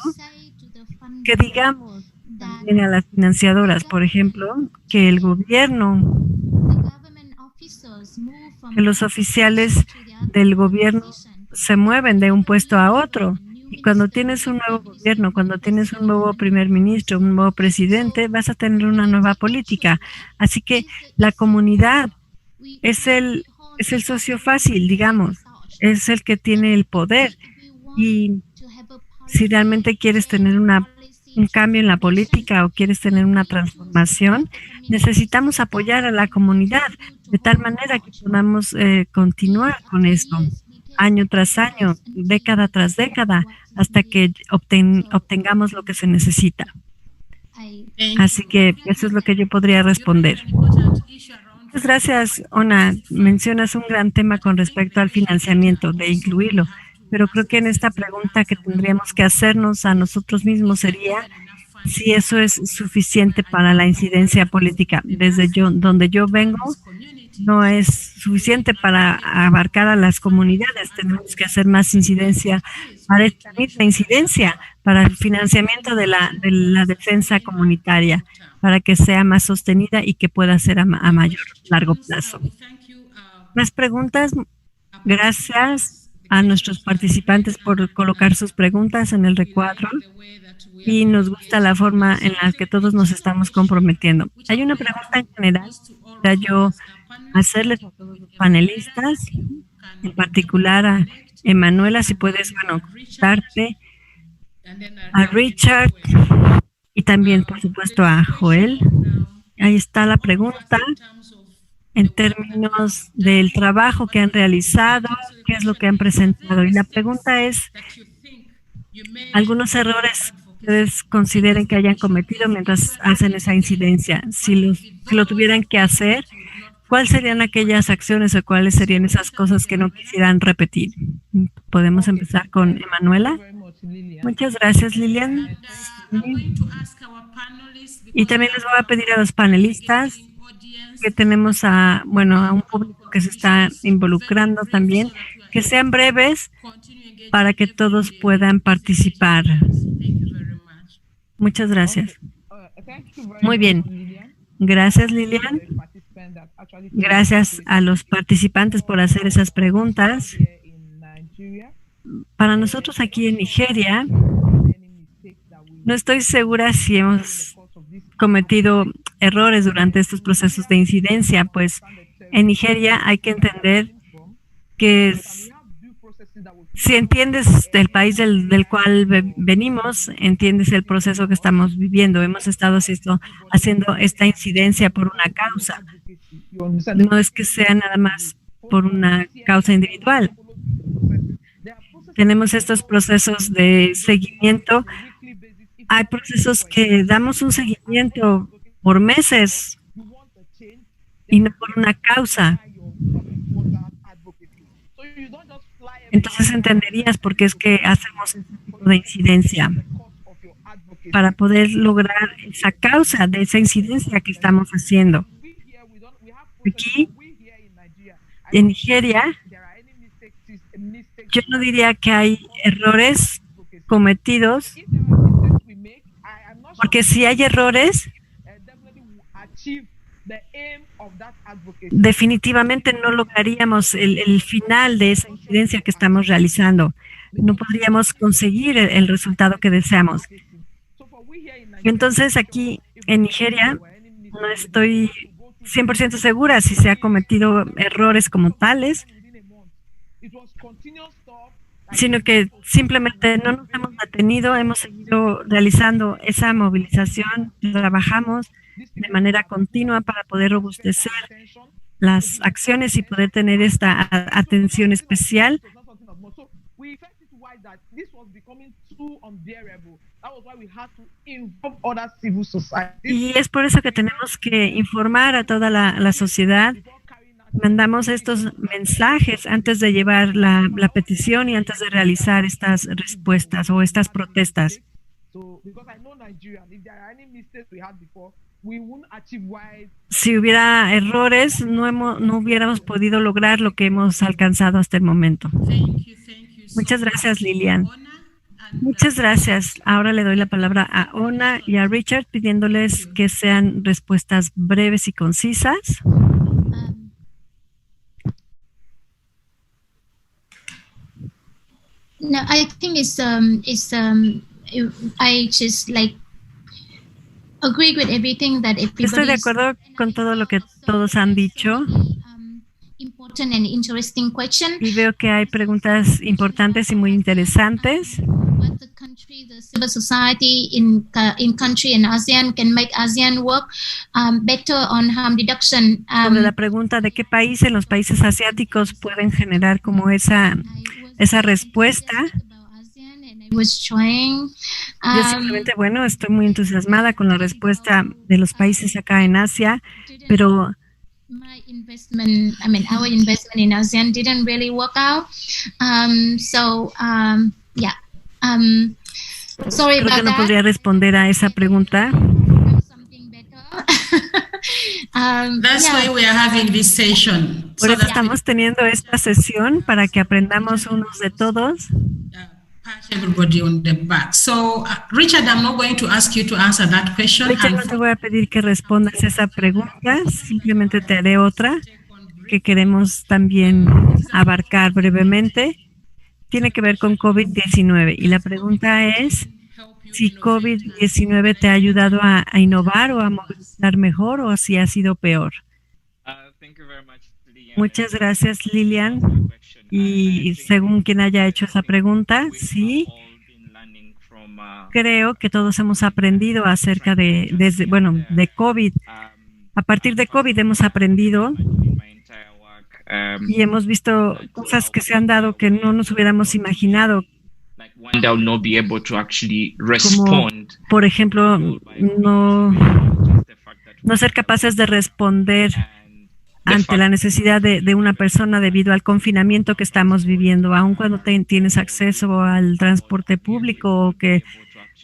Speaker 2: que digamos también a las financiadoras, por ejemplo, que el gobierno, que los oficiales del gobierno se mueven de un puesto a otro. Y cuando tienes un nuevo gobierno, cuando tienes un nuevo primer ministro, un nuevo presidente, vas a tener una nueva política. Así que la comunidad es el socio fácil, digamos, es el que tiene el poder. Y si realmente quieres tener un cambio en la política o quieres tener una transformación, necesitamos apoyar a la comunidad de tal manera que podamos continuar con esto año tras año, década tras década, hasta que obtengamos lo que se necesita. Así que eso es lo que yo podría responder. Muchas gracias, Ona. Mencionas un gran tema con respecto al financiamiento, de incluirlo. Pero creo que en esta pregunta que tendríamos que hacernos a nosotros mismos sería si eso es suficiente para la incidencia política. Desde donde yo vengo, no es suficiente para abarcar a las comunidades. Tenemos que hacer más incidencia para esta misma incidencia, para el financiamiento de la defensa comunitaria, para que sea más sostenida y que pueda ser a mayor largo plazo. ¿Más preguntas? Gracias a nuestros participantes por colocar sus preguntas en el recuadro y nos gusta la forma en la que todos nos estamos comprometiendo. Hay una pregunta en general para yo hacerles a todos los panelistas, en particular a Emanuela, si puedes, darte a Richard y también, por supuesto, a Joel. Ahí está la pregunta. En términos del trabajo que han realizado, qué es lo que han presentado. Y la pregunta es, algunos errores que ustedes consideren que hayan cometido mientras hacen esa incidencia. Si lo tuvieran que hacer, ¿cuáles serían aquellas acciones o cuáles serían esas cosas que no quisieran repetir? ¿Podemos empezar con Emanuela? Muchas gracias, Lilian. Y también les voy a pedir a los panelistas que tenemos a un público que se está involucrando también, que sean breves para que todos puedan participar. Muchas gracias. Muy bien. Gracias, Lilian. Gracias a los participantes por hacer esas preguntas. Para nosotros aquí en Nigeria, no estoy segura si hemos cometido errores durante estos procesos de incidencia, pues en Nigeria hay que entender que Si entiendes del país del cual venimos, entiendes el proceso que estamos viviendo. Hemos estado haciendo esta incidencia por una causa. No es que sea nada más por una causa individual. Tenemos estos procesos de seguimiento. Hay procesos que damos un seguimiento por meses y no por una causa. Entonces entenderías por qué es que hacemos este tipo de incidencia, para poder lograr esa causa de esa incidencia que estamos haciendo. Aquí, en Nigeria, yo no diría que hay errores cometidos, porque si hay errores, definitivamente no lograríamos el final de esa incidencia que estamos realizando. No podríamos conseguir el resultado que deseamos. Entonces, aquí en Nigeria, no estoy 100% segura si se ha cometido errores como tales, sino que simplemente no nos hemos detenido, hemos seguido realizando esa movilización, trabajamos de manera continua para poder robustecer las acciones y poder tener esta atención especial. Y es por eso que tenemos que informar a toda la sociedad. Mandamos estos mensajes antes de llevar la petición y antes de realizar estas respuestas o estas protestas. Si hubiera errores, no hubiéramos podido lograr lo que hemos alcanzado hasta el momento. Muchas gracias, Lilian. Muchas gracias. Ahora le doy la palabra a Ona y a Richard, pidiéndoles que sean respuestas breves y concisas.
Speaker 7: No, I think I just like agree with everything that everybody.
Speaker 2: Estoy de acuerdo con todo lo que todos han dicho.
Speaker 7: Important and interesting question.
Speaker 2: Y veo que hay preguntas importantes y muy interesantes.
Speaker 7: What the country, the civil society in country and ASEAN can make ASEAN work better on harm reduction.
Speaker 2: Sobre la pregunta de qué país en los países asiáticos pueden generar como esa respuesta. Yo simplemente, estoy muy entusiasmada con la respuesta de los países acá en Asia, pero
Speaker 7: our investment in ASEAN didn't really work out. Sorry
Speaker 2: creo
Speaker 7: about
Speaker 2: que no
Speaker 7: that.
Speaker 2: podría responder a esa pregunta.
Speaker 1: That's why we are having this session.
Speaker 2: Por eso estamos teniendo esta sesión para que aprendamos unos de todos.
Speaker 1: Pat everybody on the back. So, Richard, I'm not going to ask you to answer that question.
Speaker 2: Richard, no te voy a pedir que respondas esa pregunta, simplemente te haré otra que queremos también abarcar brevemente. Tiene que ver con COVID-19 y la pregunta es si COVID-19 te ha ayudado a innovar o a movilizar mejor o si ha sido peor. Muchas gracias, Lilian. Y según quien haya hecho esa pregunta, sí, creo que todos hemos aprendido acerca de COVID. A partir de COVID hemos aprendido y hemos visto cosas que se han dado que no nos hubiéramos imaginado. Como, por ejemplo, no ser capaces de responder ante la necesidad de una persona debido al confinamiento que estamos viviendo, aun cuando tienes acceso al transporte público o que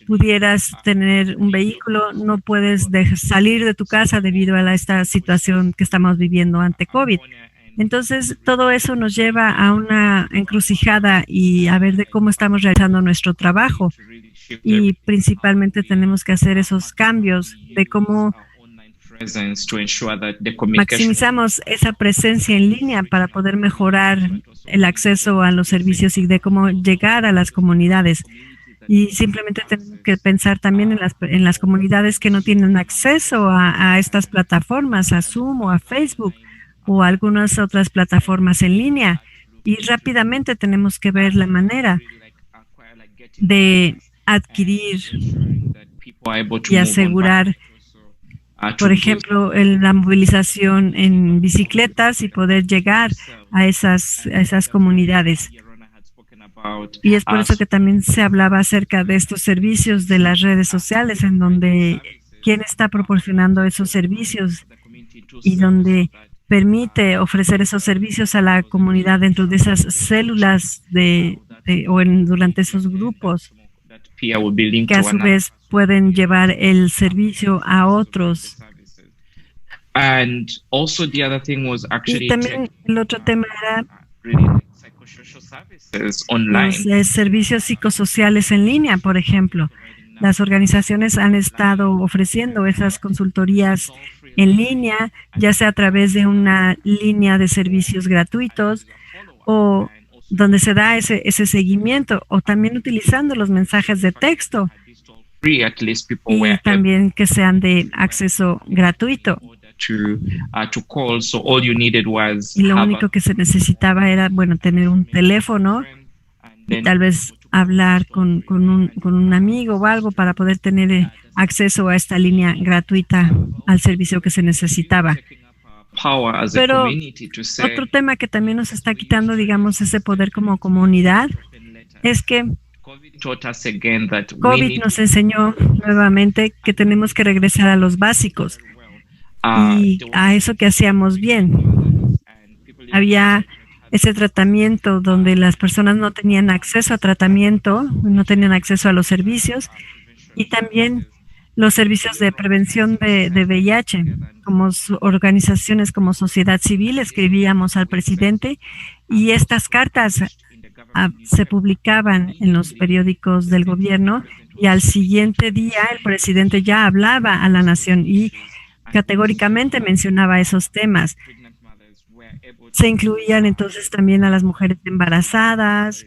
Speaker 2: pudieras tener un vehículo, no puedes salir de tu casa debido a esta situación que estamos viviendo ante COVID. Entonces, todo eso nos lleva a una encrucijada y a ver de cómo estamos realizando nuestro trabajo. Y principalmente tenemos que hacer esos cambios de cómo maximizamos esa presencia en línea para poder mejorar el acceso a los servicios y de cómo llegar a las comunidades. Y simplemente tenemos que pensar también en las comunidades que no tienen acceso a estas plataformas, a Zoom o a Facebook o a algunas otras plataformas en línea. y rápidamente tenemos que ver la manera de adquirir y asegurar, por ejemplo, la movilización en bicicletas y poder llegar a esas comunidades. Y es por eso que también se hablaba acerca de estos servicios de las redes sociales, en donde quién está proporcionando esos servicios y donde permite ofrecer esos servicios a la comunidad dentro de esas células durante esos grupos, que a su vez pueden llevar el servicio a otros. Y también el otro tema era los servicios psicosociales en línea, por ejemplo. Las organizaciones han estado ofreciendo esas consultorías en línea, ya sea a través de una línea de servicios gratuitos o donde se da ese seguimiento, o también utilizando los mensajes de texto y también que sean de acceso gratuito. Y lo único que se necesitaba era, tener un teléfono y tal vez hablar con un amigo o algo para poder tener acceso a esta línea gratuita al servicio que se necesitaba. Pero otro tema que también nos está quitando, digamos, ese poder como comunidad es que COVID nos enseñó nuevamente que tenemos que regresar a los básicos y a eso que hacíamos bien. Había ese tratamiento donde las personas no tenían acceso a tratamiento, no tenían acceso a los servicios, y también los servicios de prevención de VIH. Como organizaciones como sociedad civil escribíamos al presidente y estas cartas se publicaban en los periódicos del gobierno, y al siguiente día el presidente ya hablaba a la nación y categóricamente mencionaba esos temas. Se incluían entonces también a las mujeres embarazadas.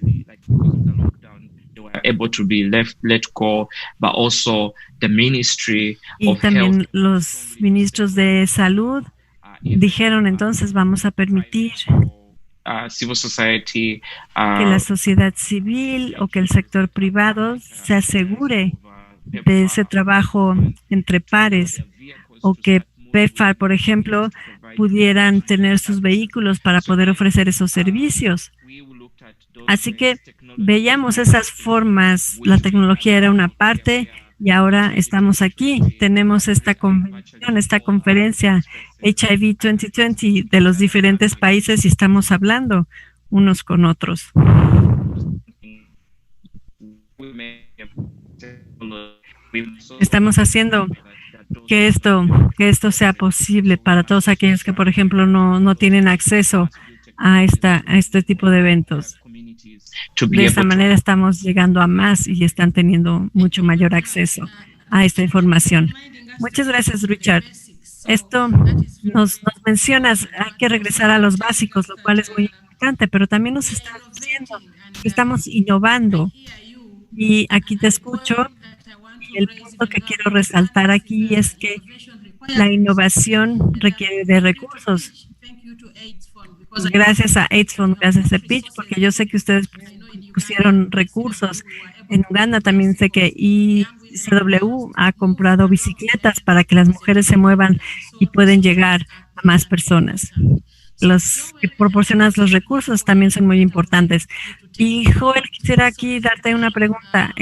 Speaker 2: Y también los ministros de salud dijeron entonces vamos a permitir que la sociedad civil o que el sector privado se asegure de ese trabajo entre pares, o que PEPFAR, por ejemplo, pudieran tener sus vehículos para poder ofrecer esos servicios. Así que veíamos esas formas. La tecnología era una parte y ahora estamos aquí. Tenemos esta convención, esta conferencia HIV 2020 de los diferentes países y estamos hablando unos con otros. Estamos haciendo que esto sea posible para todos aquellos que, por ejemplo, no tienen acceso a este tipo de eventos. De esta manera estamos llegando a más y están teniendo mucho mayor acceso a esta información. Muchas gracias, Richard. Esto nos mencionas, hay que regresar a los básicos, lo cual es muy importante, pero también nos está diciendo que estamos innovando. Y aquí te escucho. El punto que quiero resaltar aquí es que la innovación requiere de recursos. Gracias a AIDS Fund, gracias a Pitch, porque yo sé que ustedes pusieron recursos. En Uganda también sé que ICW ha comprado bicicletas para que las mujeres se muevan y pueden llegar a más personas. Los que proporcionan los recursos también son muy importantes. Y Joel, quisiera aquí darte una pregunta.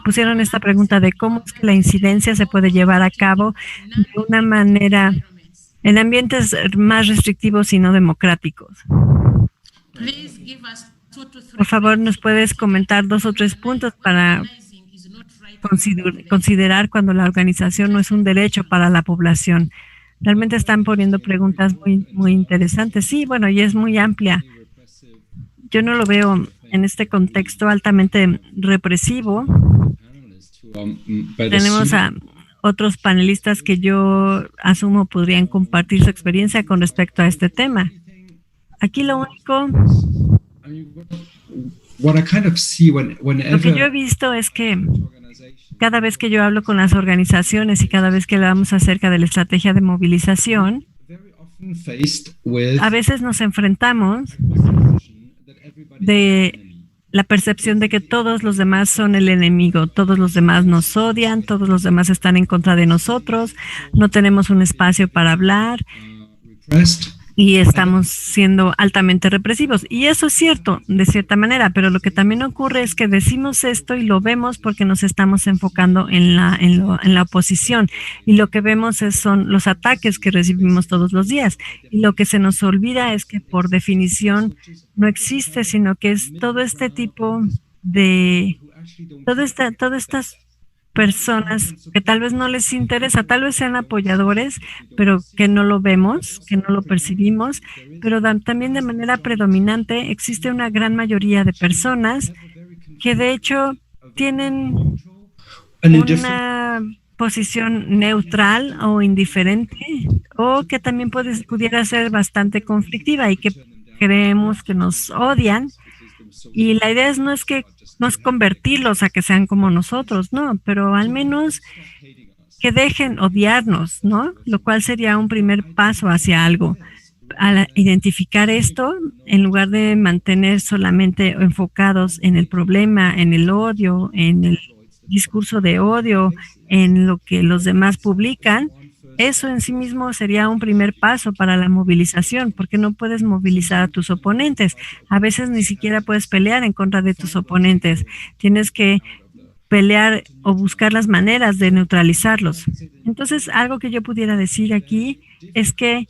Speaker 2: Pusieron esta pregunta de cómo es que la incidencia se puede llevar a cabo de una manera en ambientes más restrictivos y no democráticos. Por favor, ¿nos puedes comentar 2 o 3 puntos para considerar cuando la organización no es un derecho para la población? Realmente están poniendo preguntas muy, muy interesantes. Sí, bueno, y es muy amplia. Yo no lo veo en este contexto altamente represivo. Tenemos a otros panelistas que yo asumo podrían compartir su experiencia con respecto a este tema. Aquí lo único, lo que yo he visto es que cada vez que yo hablo con las organizaciones y cada vez que hablamos acerca de la estrategia de movilización, a veces nos enfrentamos de la percepción de que todos los demás son el enemigo, todos los demás nos odian, todos los demás están en contra de nosotros, no tenemos un espacio para hablar y estamos siendo altamente represivos. Y eso es cierto, de cierta manera, pero lo que también ocurre es que decimos esto y lo vemos porque nos estamos enfocando en la oposición. Y lo que vemos son los ataques que recibimos todos los días. Y lo que se nos olvida es que por definición no existe, sino que es todo este tipo de... todas estas personas que tal vez no les interesa, tal vez sean apoyadores, pero que no lo vemos, que no lo percibimos, pero también de manera predominante existe una gran mayoría de personas que de hecho tienen una posición neutral o indiferente, o que también pudiera ser bastante conflictiva y que creemos que nos odian. Y la idea no es convertirlos a que sean como nosotros, no, pero al menos que dejen odiarnos, ¿no? Lo cual sería un primer paso hacia algo. Al identificar esto, en lugar de mantener solamente enfocados en el problema, en el odio, en el discurso de odio, en lo que los demás publican, eso en sí mismo sería un primer paso para la movilización, porque no puedes movilizar a tus oponentes. A veces ni siquiera puedes pelear en contra de tus oponentes. Tienes que pelear o buscar las maneras de neutralizarlos. Entonces, algo que yo pudiera decir aquí es que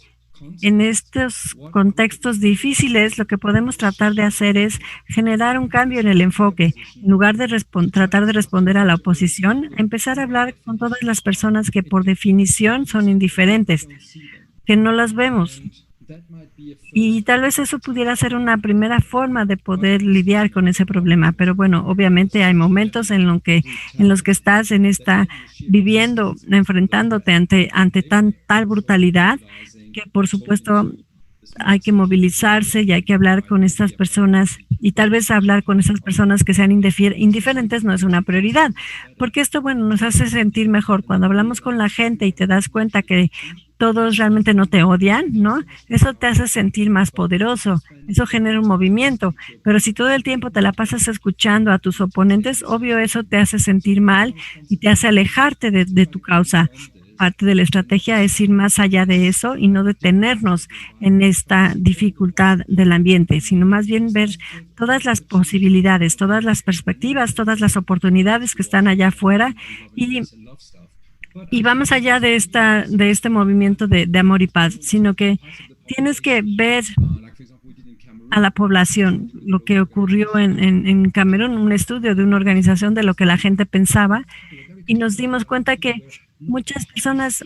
Speaker 2: en estos contextos difíciles, lo que podemos tratar de hacer es generar un cambio en el enfoque. En lugar de tratar de responder a la oposición, empezar a hablar con todas las personas que por definición son indiferentes, que no las vemos. Y tal vez eso pudiera ser una primera forma de poder lidiar con ese problema. Pero bueno, obviamente hay momentos en los que estás viviendo, enfrentándote ante tal brutalidad, que por supuesto hay que movilizarse y hay que hablar con estas personas, y tal vez hablar con esas personas que sean indiferentes no es una prioridad, porque esto, bueno, nos hace sentir mejor. Cuando hablamos con la gente y te das cuenta que todos realmente no te odian, ¿no? Eso te hace sentir más poderoso, eso genera un movimiento, pero si todo el tiempo te la pasas escuchando a tus oponentes, obvio eso te hace sentir mal y te hace alejarte de tu causa. Parte de la estrategia es ir más allá de eso y no detenernos en esta dificultad del ambiente, sino más bien ver todas las posibilidades, todas las perspectivas, todas las oportunidades que están allá afuera y vamos allá de este movimiento de amor y paz, sino que tienes que ver a la población. Lo que ocurrió en Camerún, un estudio de una organización de lo que la gente pensaba, y nos dimos cuenta que muchas personas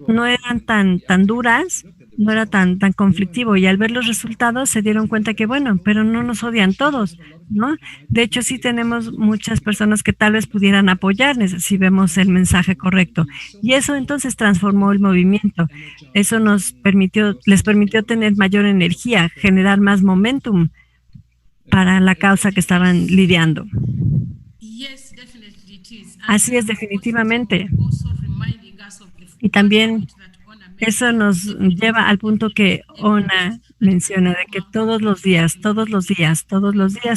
Speaker 2: no eran tan duras, no era tan conflictivo, y al ver los resultados se dieron cuenta que, bueno, pero no nos odian todos, ¿no? De hecho, sí tenemos muchas personas que tal vez pudieran apoyarnos si vemos el mensaje correcto. Y eso entonces transformó el movimiento. Eso les permitió tener mayor energía, generar más momentum para la causa que estaban lidiando. Así es, definitivamente. Y también eso nos lleva al punto que Ona menciona, de que todos los días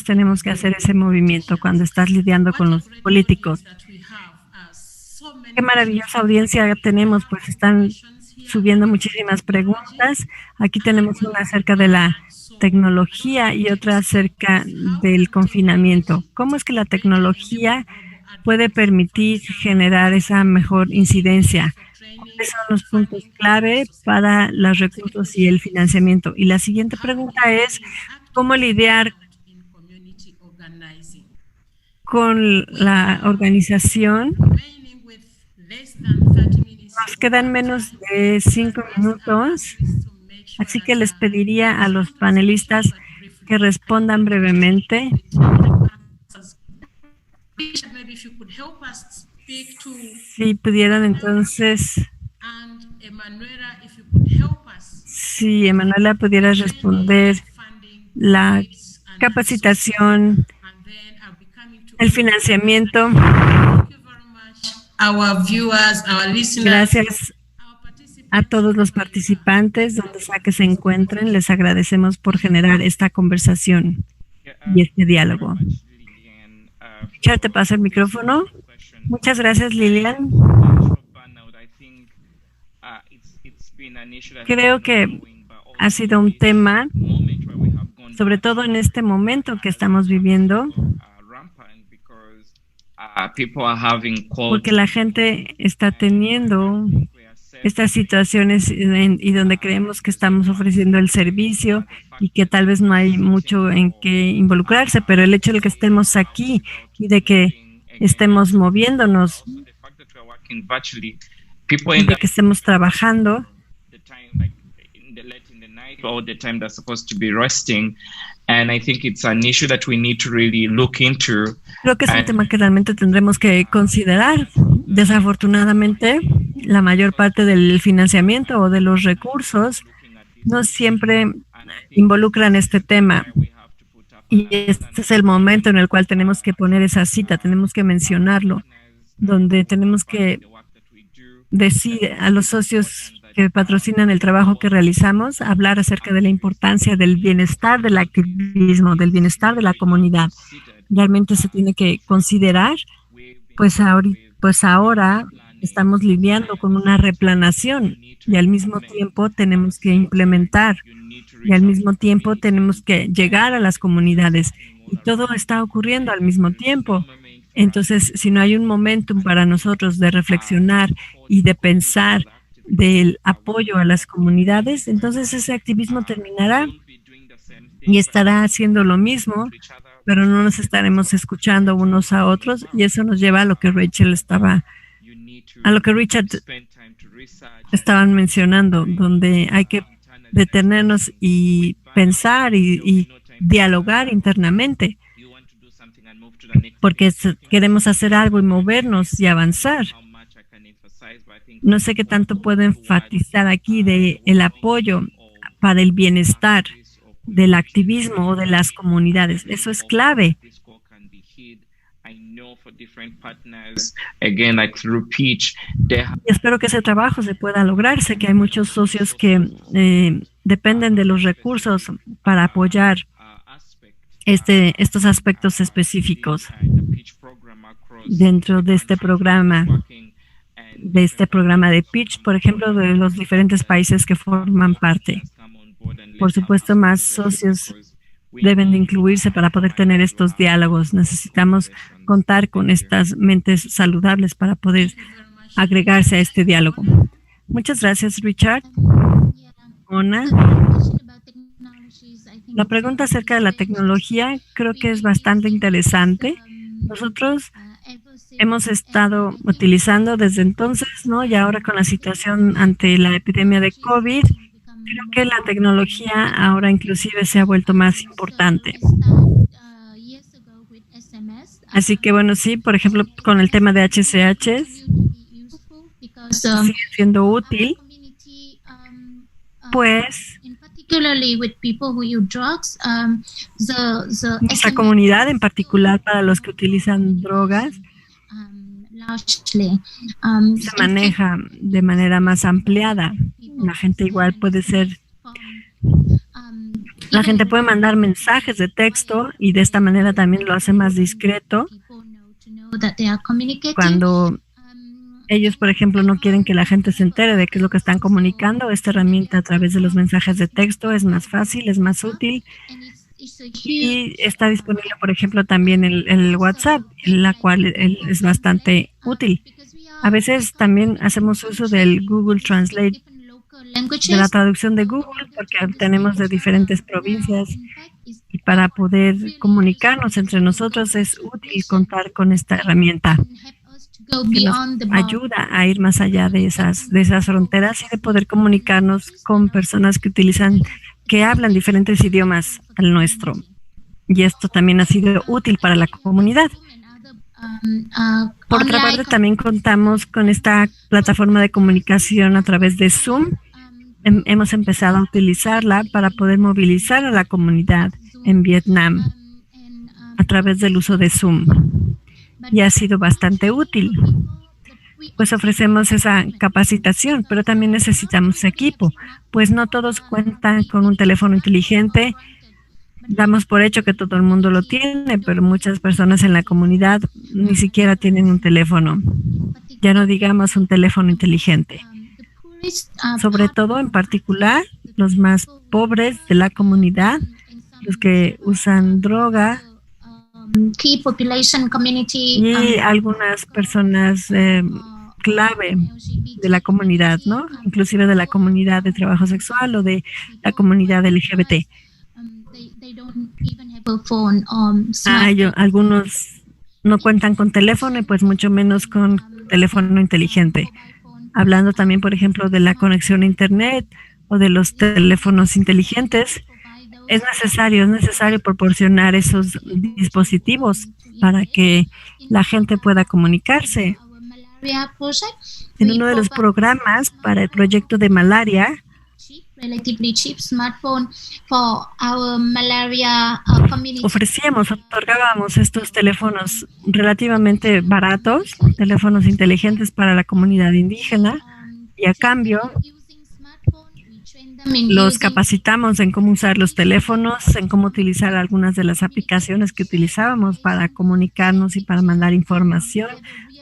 Speaker 2: tenemos que hacer ese movimiento cuando estás lidiando con los políticos. Qué maravillosa audiencia tenemos, pues están subiendo muchísimas preguntas. Aquí tenemos una acerca de la tecnología y otra acerca del confinamiento. ¿Cómo es que la tecnología puede permitir generar esa mejor incidencia? ¿Cuáles son los puntos clave para los recursos y el financiamiento? Y la siguiente pregunta es, ¿cómo lidiar con la organización? Nos quedan menos de 5 minutos, así que les pediría a los panelistas que respondan brevemente. Si pudieran entonces, si Emanuela pudiera responder la capacitación, el financiamiento. Gracias a todos los participantes, donde sea que se encuentren. Les agradecemos por generar esta conversación. y este diálogo. Richard, te paso el micrófono. Muchas gracias, Lilian. Creo que ha sido un tema, sobre todo en este momento que estamos viviendo, porque la gente está teniendo estas situaciones y donde creemos que estamos ofreciendo el servicio y que tal vez no hay mucho en qué involucrarse, pero el hecho de que estemos aquí y de que estemos moviéndonos y de que estemos trabajando creo que es un tema que realmente tendremos que considerar. Desafortunadamente, la mayor parte del financiamiento o de los recursos no siempre involucran este tema. Y este es el momento en el cual tenemos que poner esa cita, tenemos que mencionarlo, donde tenemos que decir a los socios que patrocinan el trabajo que realizamos, hablar acerca de la importancia del bienestar del activismo, del bienestar de la comunidad. Realmente se tiene que considerar, pues ahora estamos lidiando con una replanación y al mismo tiempo tenemos que implementar y al mismo tiempo tenemos que llegar a las comunidades y todo está ocurriendo al mismo tiempo. Entonces, si no hay un momentum para nosotros de reflexionar y de pensar del apoyo a las comunidades, entonces ese activismo terminará y estará haciendo lo mismo, pero no nos estaremos escuchando unos a otros y eso nos lleva a lo que Richard estaban mencionando, donde hay que detenernos y pensar y dialogar internamente, porque queremos hacer algo y movernos y avanzar. No sé qué tanto puedo enfatizar aquí de el apoyo para el bienestar del activismo o de las comunidades. Eso es clave. Y espero que ese trabajo se pueda lograr. Sé que hay muchos socios que dependen de los recursos para apoyar estos aspectos específicos dentro de este programa de Pitch, por ejemplo, de los diferentes países que forman parte. Por supuesto, más socios deben de incluirse para poder tener estos diálogos. Necesitamos contar con estas mentes saludables para poder agregarse a este diálogo. Muchas gracias, Richard. Ona. La pregunta acerca de la tecnología creo que es bastante interesante. Nosotros hemos estado utilizando desde entonces, ¿no? Y ahora con la situación ante la epidemia de COVID, creo que la tecnología ahora inclusive se ha vuelto más importante. Así que bueno, sí, por ejemplo, con el tema de HCH, sigue siendo útil, pues nuestra comunidad, en particular para los que utilizan drogas, se maneja de manera más ampliada. La gente igual puede la gente puede mandar mensajes de texto y de esta manera también lo hace más discreto. Cuando ellos, por ejemplo, no quieren que la gente se entere de qué es lo que están comunicando, esta herramienta a través de los mensajes de texto es más fácil, es más útil. Y está disponible, por ejemplo, también el WhatsApp, la cual es bastante útil. A veces también hacemos uso del Google Translate, de la traducción de Google, porque tenemos de diferentes provincias y para poder comunicarnos entre nosotros es útil contar con esta herramienta que nos ayuda a ir más allá de esas fronteras y de poder comunicarnos con personas que hablan diferentes idiomas al nuestro. Y esto también ha sido útil para la comunidad. Por otra parte, también contamos con esta plataforma de comunicación a través de Zoom. Hemos empezado a utilizarla para poder movilizar a la comunidad en Vietnam a través del uso de Zoom. Y ha sido bastante útil. Pues ofrecemos esa capacitación, pero también necesitamos equipo, pues no todos cuentan con un teléfono inteligente damos por hecho que todo el mundo lo tiene, pero muchas personas en la comunidad ni siquiera tienen un teléfono, ya no digamos un teléfono inteligente. Sobre todo, en particular, los más pobres de la comunidad, los que usan droga
Speaker 7: key population community
Speaker 2: y algunas personas clave de la comunidad, ¿no? Inclusive de la comunidad de trabajo sexual o de la comunidad LGBT. Algunos no cuentan con teléfono y pues mucho menos con teléfono inteligente. Hablando también, por ejemplo, de la conexión a Internet o de los teléfonos inteligentes, es necesario proporcionar esos dispositivos para que la gente pueda comunicarse. En uno de los programas para el proyecto de malaria, otorgábamos estos teléfonos relativamente baratos, teléfonos inteligentes para la comunidad indígena, y a cambio los capacitamos en cómo usar los teléfonos, en cómo utilizar algunas de las aplicaciones que utilizábamos para comunicarnos y para mandar información,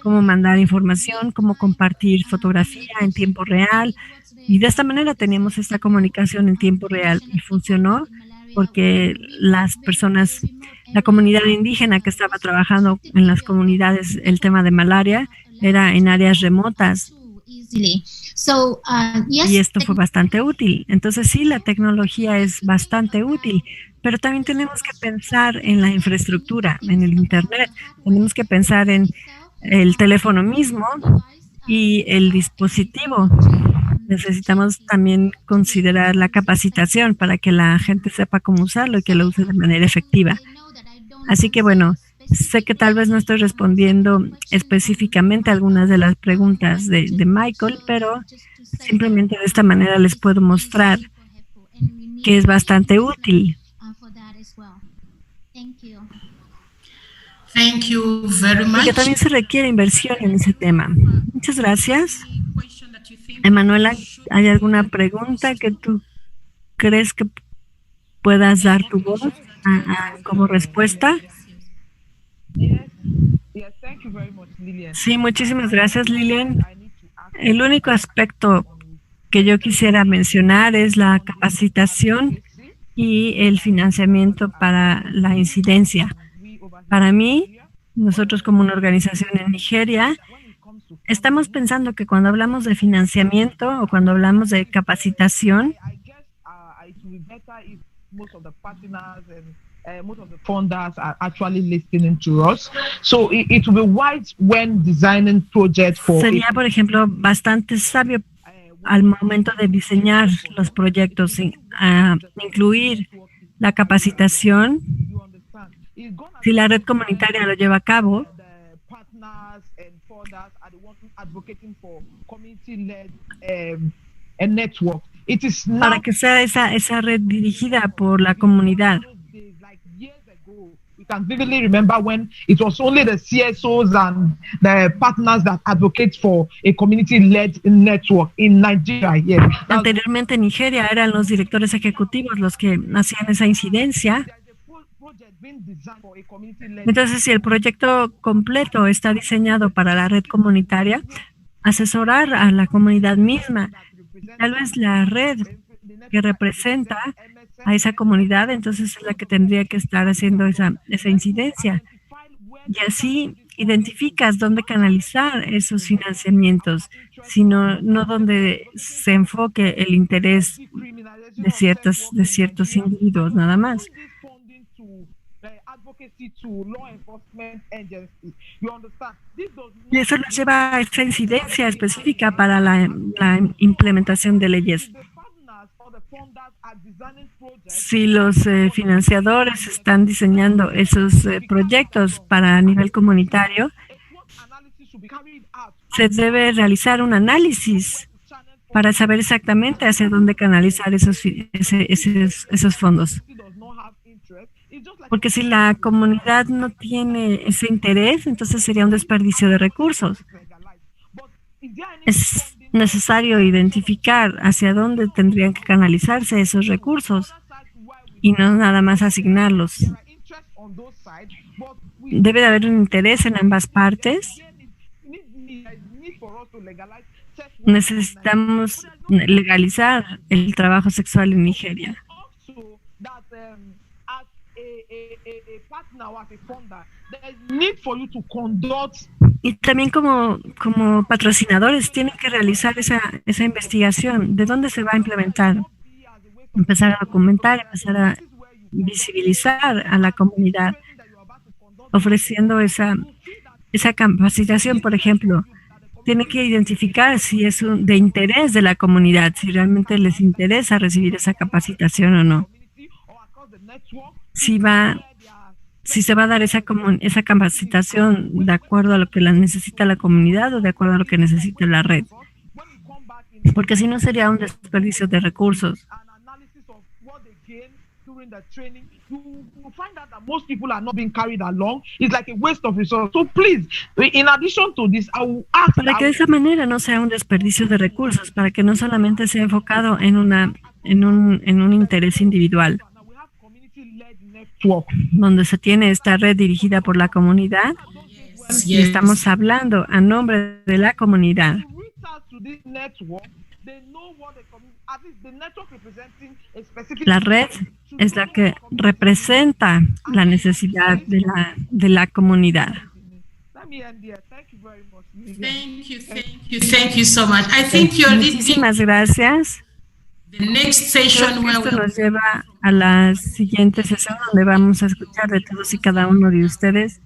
Speaker 2: cómo compartir fotografía en tiempo real. Y de esta manera teníamos esta comunicación en tiempo real y funcionó porque las personas, la comunidad indígena que estaba trabajando en las comunidades, el tema de malaria, era en áreas remotas. Y esto fue bastante útil. Entonces sí, la tecnología es bastante útil, pero también tenemos que pensar en la infraestructura, en el Internet. Tenemos que pensar en el teléfono mismo y el dispositivo. Necesitamos también considerar la capacitación para que la gente sepa cómo usarlo y que lo use de manera efectiva. Así que bueno, sé que tal vez no estoy respondiendo específicamente a algunas de las preguntas de Michael, pero simplemente de esta manera les puedo mostrar que es bastante útil.
Speaker 1: Thank you very much.
Speaker 2: Y que también se requiere inversión en ese tema. Muchas gracias. Emanuela, ¿hay alguna pregunta que tú crees que puedas dar tu voz como respuesta? Sí, muchísimas gracias, Lilian. El único aspecto que yo quisiera mencionar es la capacitación y el financiamiento para la incidencia. Para mí, nosotros como una organización en Nigeria, estamos pensando que cuando hablamos de financiamiento o cuando hablamos de capacitación,
Speaker 5: most of the funders are actually listening to us. So it will be wise when designing projects for.
Speaker 2: Sería, por ejemplo, bastante sabio al momento de diseñar los proyectos, incluir la capacitación. Si la red comunitaria lo lleva a cabo, para que sea esa red dirigida por la comunidad.
Speaker 5: We can vividly remember when it was only the CSOs and the partners that advocate for a community-led network in Nigeria. Yes.
Speaker 2: Anteriormente en Nigeria eran los directores ejecutivos los que hacían esa incidencia. Entonces, si el proyecto completo está diseñado para la red comunitaria, asesorar a la comunidad misma, tal vez la red que representa a esa comunidad, entonces es la que tendría que estar haciendo esa incidencia. Y así identificas dónde canalizar esos financiamientos, sino no donde se enfoque el interés de ciertos individuos nada más. Y eso nos lleva a esa incidencia específica para la implementación de leyes. Si los financiadores están diseñando esos proyectos para nivel comunitario, se debe realizar un análisis para saber exactamente hacia dónde canalizar esos fondos. Porque si la comunidad no tiene ese interés, entonces sería un desperdicio de recursos. Es necesario identificar hacia dónde tendrían que canalizarse esos recursos. y no nada más asignarlos.
Speaker 5: There are interests on those sides, but we
Speaker 2: Debe de haber un interés en ambas partes.
Speaker 5: need for us to legalize sex work.
Speaker 2: Necesitamos legalizar el trabajo sexual en Nigeria.
Speaker 5: Also, that as a partner or as a funder, there is need for you to conduct
Speaker 2: Y también como patrocinadores tienen que realizar esa investigación. ¿De dónde se va a implementar? Empezar a documentar, empezar a visibilizar a la comunidad, ofreciendo esa capacitación, por ejemplo. Tiene que identificar si es de interés de la comunidad, si realmente les interesa recibir esa capacitación o no. Si se va a dar esa capacitación de acuerdo a lo que necesita la comunidad o de acuerdo a lo que necesita la red. Porque si no sería un desperdicio de recursos.
Speaker 5: Find out that most people are not being carried along. It's like a waste of resources. So please, in addition to this, I will ask.
Speaker 2: Para que de esa manera no sea un desperdicio de recursos, para que no solamente sea enfocado en un interés individual, donde se tiene esta red dirigida por la comunidad, y estamos hablando a nombre de la comunidad. La red es la que representa la necesidad de la comunidad.
Speaker 1: Thank you so much. I think you're
Speaker 2: Muchísimas gracias.
Speaker 1: the next session where
Speaker 2: Esto nos lleva a la siguiente sesión donde vamos a escuchar de todos y cada uno de ustedes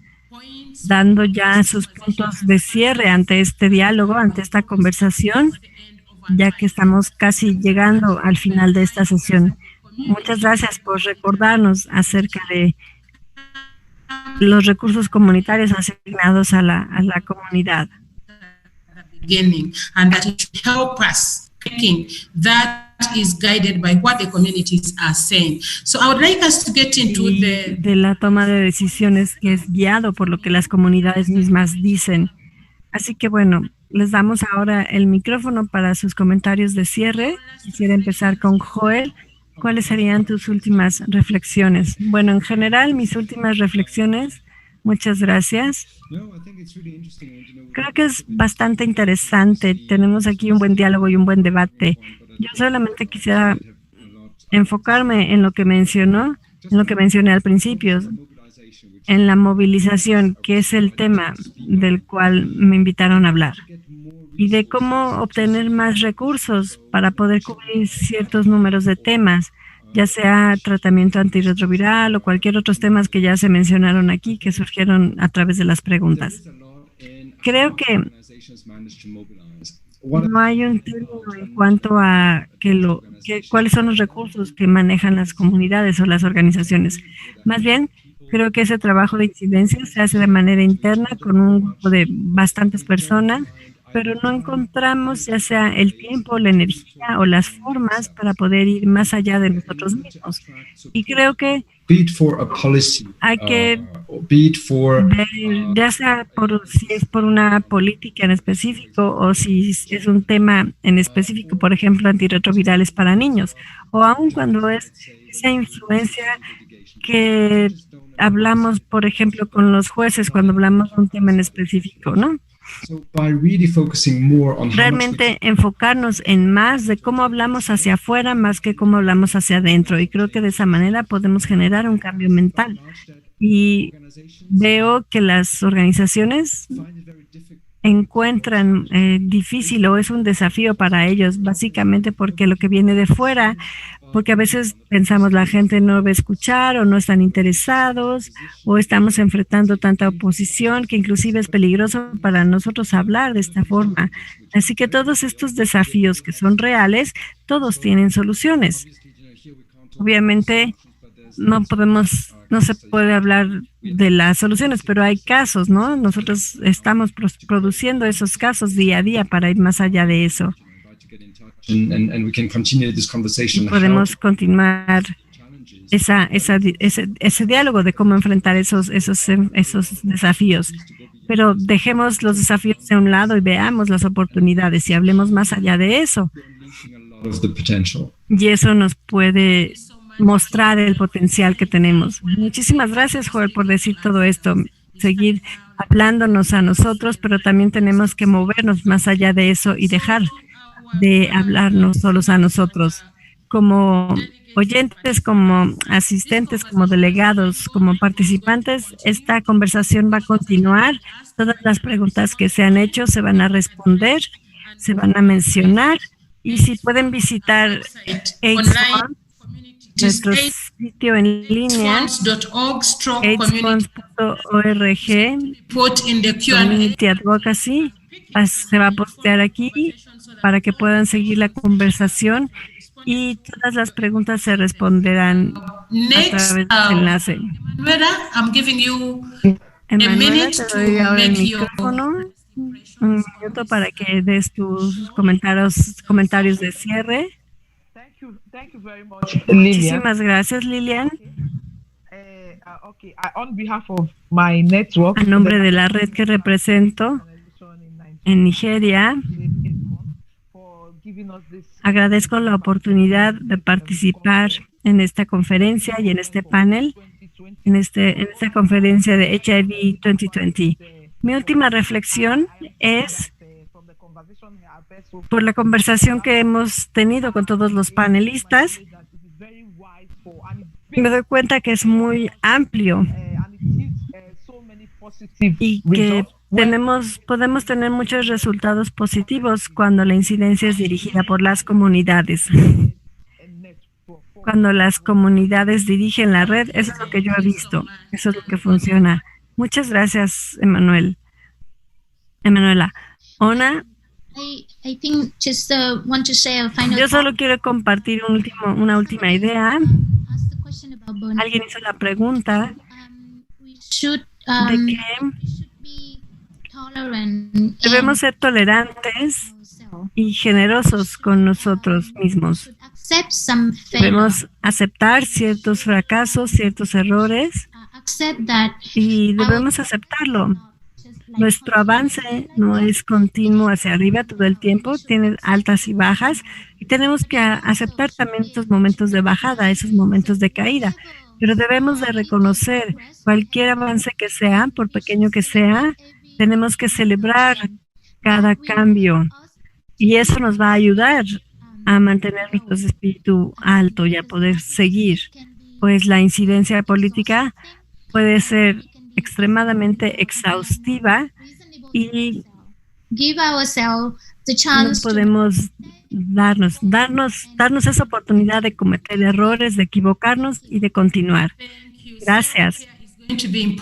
Speaker 2: dando ya sus puntos de cierre ante este diálogo, ante esta conversación, ya que estamos casi llegando al final de esta sesión. Muchas gracias por recordarnos acerca de los recursos comunitarios asignados a la comunidad.
Speaker 1: beginning, and that it should help us thinking that is guided by what the communities are saying. So I would like us to get into
Speaker 2: de la toma de decisiones que es guiado por lo que las comunidades mismas dicen. Así que bueno, les damos ahora el micrófono para sus comentarios de cierre. Quisiera empezar con Joel. ¿Cuáles serían tus últimas reflexiones? Bueno, en general, mis últimas reflexiones, muchas gracias. Creo que es bastante interesante. Tenemos aquí un buen diálogo y un buen debate. Yo solamente quisiera enfocarme en lo que mencioné al principio, en la movilización, que es el tema del cual me invitaron a hablar, y de cómo obtener más recursos para poder cubrir ciertos números de temas, ya sea tratamiento antirretroviral o cualquier otros temas que ya se mencionaron aquí, que surgieron a través de las preguntas. Creo que no hay un término en cuanto a cuáles son los recursos que manejan las comunidades o las organizaciones. Más bien, creo que ese trabajo de incidencia se hace de manera interna con un grupo de bastantes personas, pero no encontramos ya sea el tiempo, la energía o las formas para poder ir más allá de nosotros mismos. Y creo que hay que ver, ya sea si es por una política en específico o si es un tema en específico, por ejemplo, antirretrovirales para niños, o aun cuando es esa influencia que hablamos, por ejemplo, con los jueces cuando hablamos de un tema en específico, ¿no? Realmente enfocarnos en más de cómo hablamos hacia afuera más que cómo hablamos hacia adentro, y creo que de esa manera podemos generar un cambio mental. Y veo que las organizaciones encuentran difícil o es un desafío para ellos, básicamente porque lo que viene de fuera, porque a veces pensamos la gente no va a escuchar o no están interesados o estamos enfrentando tanta oposición que inclusive es peligroso para nosotros hablar de esta forma. Así que todos estos desafíos que son reales, todos tienen soluciones. Obviamente no se puede hablar de las soluciones, pero hay casos, ¿no? Nosotros estamos produciendo esos casos día a día para ir más allá de eso. Podemos continuar ese diálogo de cómo enfrentar esos desafíos. Pero dejemos los desafíos de un lado y veamos las oportunidades y hablemos más allá de eso. Y eso nos puede mostrar el potencial que tenemos. Muchísimas gracias, Joel, por decir todo esto. Seguir hablándonos a nosotros, pero también tenemos que movernos más allá de eso y dejar de hablarnos solos a nosotros. Como oyentes, como asistentes, como delegados, como participantes, esta conversación va a continuar. Todas las preguntas que se han hecho se van a responder, se van a mencionar, y si pueden visitar AIDS-Funds, nuestro sitio en línea, aidsfunds.org, Community Advocacy, se va a postear aquí para que puedan seguir la conversación y todas las preguntas se responderán a través del enlace. Emanuela, te doy ahora el micrófono. Un minuto para que des tus comentarios de cierre.
Speaker 5: Thank you very much, Lilian.
Speaker 2: Muchísimas gracias, Lilian.
Speaker 5: Okay, on behalf of my network,
Speaker 2: a nombre de la red que represento en Nigeria, agradezco la oportunidad de participar en esta conferencia y en este panel, en esta conferencia de HIV 2020. Mi última reflexión es por la conversación que hemos tenido con todos los panelistas. Me doy cuenta que es muy amplio y que podemos tener muchos resultados positivos cuando la incidencia es dirigida por las comunidades. Cuando las comunidades dirigen la red, eso es lo que yo he visto, eso es lo que funciona. Muchas gracias, Emanuela. Ona, yo solo quiero compartir una última idea. Alguien hizo la pregunta de que debemos ser tolerantes y generosos con nosotros mismos. Debemos aceptar ciertos fracasos, ciertos errores, y debemos aceptarlo. Nuestro avance no es continuo hacia arriba todo el tiempo, tiene altas y bajas, y tenemos que aceptar también estos momentos de bajada, esos momentos de caída. Pero debemos de reconocer cualquier avance que sea, por pequeño que sea, tenemos que celebrar cada cambio, y eso nos va a ayudar a mantener nuestro espíritu alto y a poder seguir, pues la incidencia política puede ser extremadamente exhaustiva y no podemos darnos esa oportunidad de cometer errores, de equivocarnos y de continuar. Gracias. Sí,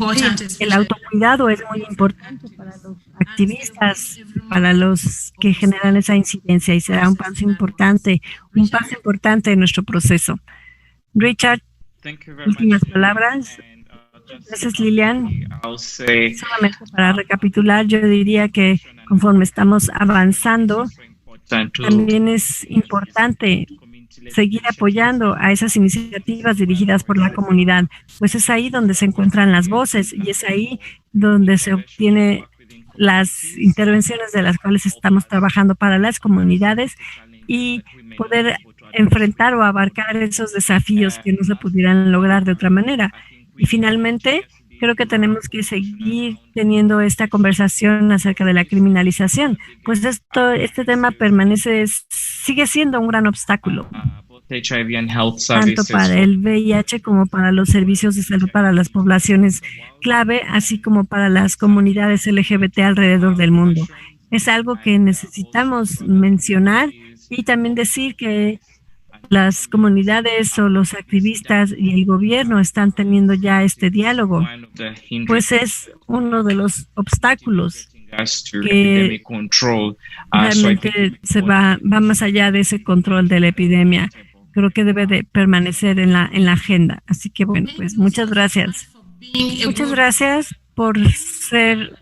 Speaker 2: el autocuidado es muy importante para los activistas, para los que generan esa incidencia, y será un paso importante en nuestro proceso. Richard, últimas palabras. Gracias, Lilian. Solamente para recapitular, yo diría que conforme estamos avanzando, también es importante seguir apoyando a esas iniciativas dirigidas por la comunidad, pues es ahí donde se encuentran las voces y es ahí donde se obtiene las intervenciones de las cuales estamos trabajando para las comunidades y poder enfrentar o abarcar esos desafíos que no se pudieran lograr de otra manera. Y finalmente, creo que tenemos que seguir teniendo esta conversación acerca de la criminalización, pues este tema sigue siendo un gran obstáculo, tanto para el VIH como para los servicios de salud para las poblaciones clave, así como para las comunidades LGBT alrededor del mundo. Es algo que necesitamos mencionar y también decir que las comunidades o los activistas y el gobierno están teniendo ya este diálogo, pues es uno de los obstáculos que realmente va más allá de ese control de la epidemia. Creo que debe de permanecer en la agenda. Así que bueno, pues muchas gracias. Muchas gracias por ser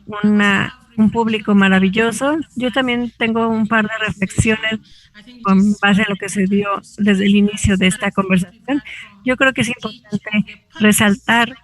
Speaker 2: un público maravilloso. Yo también tengo un par de reflexiones con base a lo que se dio desde el inicio de esta conversación. Yo creo que es importante resaltar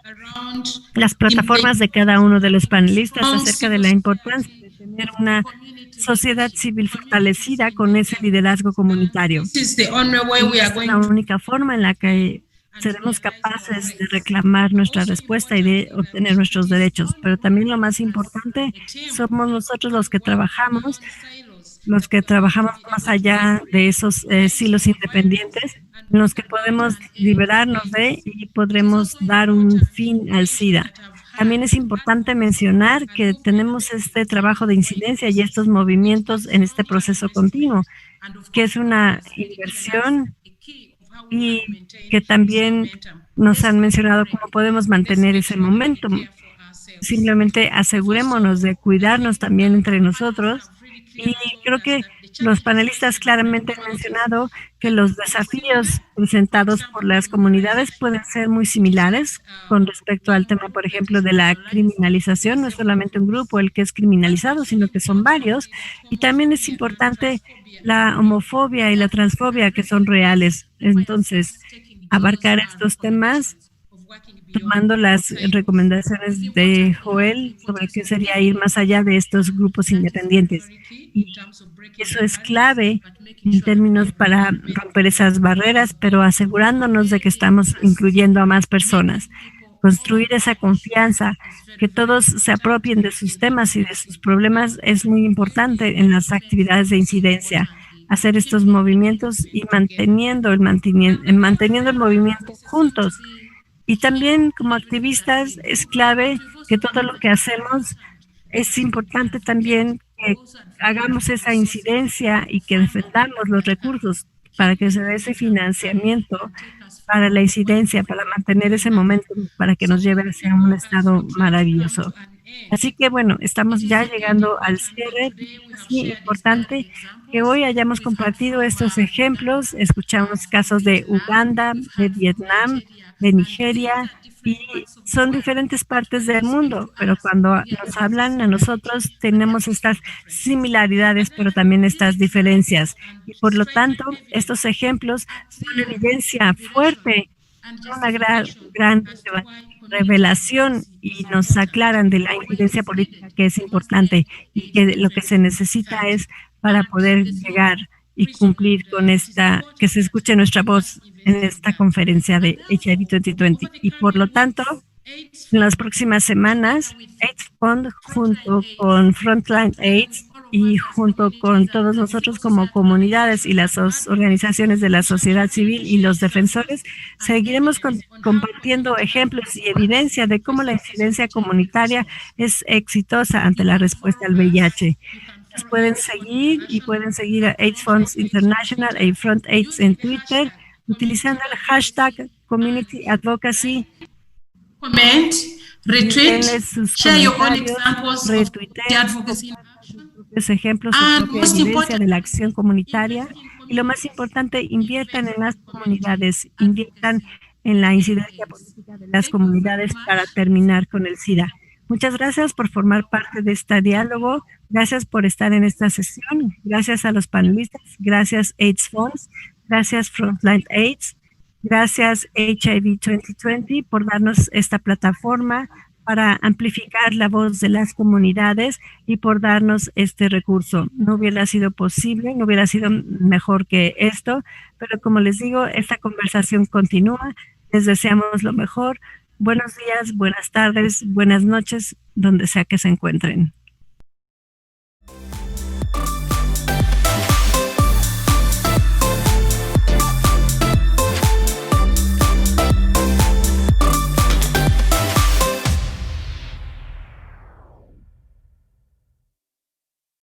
Speaker 2: las plataformas de cada uno de los panelistas acerca de la importancia de tener una sociedad civil fortalecida con ese liderazgo comunitario. Es la única forma en la que seremos capaces de reclamar nuestra respuesta y de obtener nuestros derechos. Pero también lo más importante, somos nosotros los que trabajamos más allá de esos silos independientes, en los que podemos liberarnos de y podremos dar un fin al SIDA. También es importante mencionar que tenemos este trabajo de incidencia y estos movimientos en este proceso continuo, que es una inversión y que también nos han mencionado cómo podemos mantener ese momentum. Simplemente asegurémonos de cuidarnos también entre nosotros. Y creo que los panelistas claramente han mencionado que los desafíos presentados por las comunidades pueden ser muy similares con respecto al tema, por ejemplo, de la criminalización. No es solamente un grupo el que es criminalizado, sino que son varios. Y también es importante la homofobia y la transfobia, que son reales. Entonces, abarcar estos temas tomando las recomendaciones de Joel sobre qué sería ir más allá de estos grupos independientes. Y eso es clave en términos para romper esas barreras, pero asegurándonos de que estamos incluyendo a más personas. Construir esa confianza, que todos se apropien de sus temas y de sus problemas es muy importante en las actividades de incidencia. Hacer estos movimientos y manteniendo el movimiento juntos. Y también como activistas es clave que todo lo que hacemos es importante también que hagamos esa incidencia y que defendamos los recursos para que se dé ese financiamiento para la incidencia, para mantener ese momento, para que nos lleve hacia un estado maravilloso. Así que bueno, estamos ya llegando al cierre. Es muy importante que hoy hayamos compartido estos ejemplos. Escuchamos casos de Uganda, de Vietnam, de Nigeria, y son diferentes partes del mundo, pero cuando nos hablan a nosotros tenemos estas similaridades, pero también estas diferencias. Y por lo tanto, estos ejemplos son una evidencia fuerte, una gran revelación y nos aclaran de la incidencia política que es importante y que lo que se necesita es para poder llegar y cumplir con que se escuche nuestra voz en esta conferencia de HIV 2020. Y por lo tanto, en las próximas semanas, AIDS Fund junto con Frontline AIDS y junto con todos nosotros como comunidades y las organizaciones de la sociedad civil y los defensores, seguiremos compartiendo ejemplos y evidencia de cómo la incidencia comunitaria es exitosa ante la respuesta al VIH. Pueden seguir a AIDS Funds International y Front AIDS en Twitter utilizando el hashtag Community Advocacy.
Speaker 1: Comment, retweet, share your own examples of advocacy.
Speaker 2: Ejemplos de propia evidencia de la acción comunitaria. Y lo más importante, inviertan en las comunidades, inviertan en la incidencia política de las comunidades para terminar con el SIDA. Muchas gracias por formar parte de este diálogo. Gracias por estar en esta sesión. Gracias a los panelistas. Gracias AIDS Funds. Gracias Frontline AIDS. Gracias HIV 2020 por darnos esta plataforma para amplificar la voz de las comunidades y por darnos este recurso. No hubiera sido posible, no hubiera sido mejor que esto, pero como les digo, esta conversación continúa. Les deseamos lo mejor. Buenos días, buenas tardes, buenas noches, donde sea que se encuentren.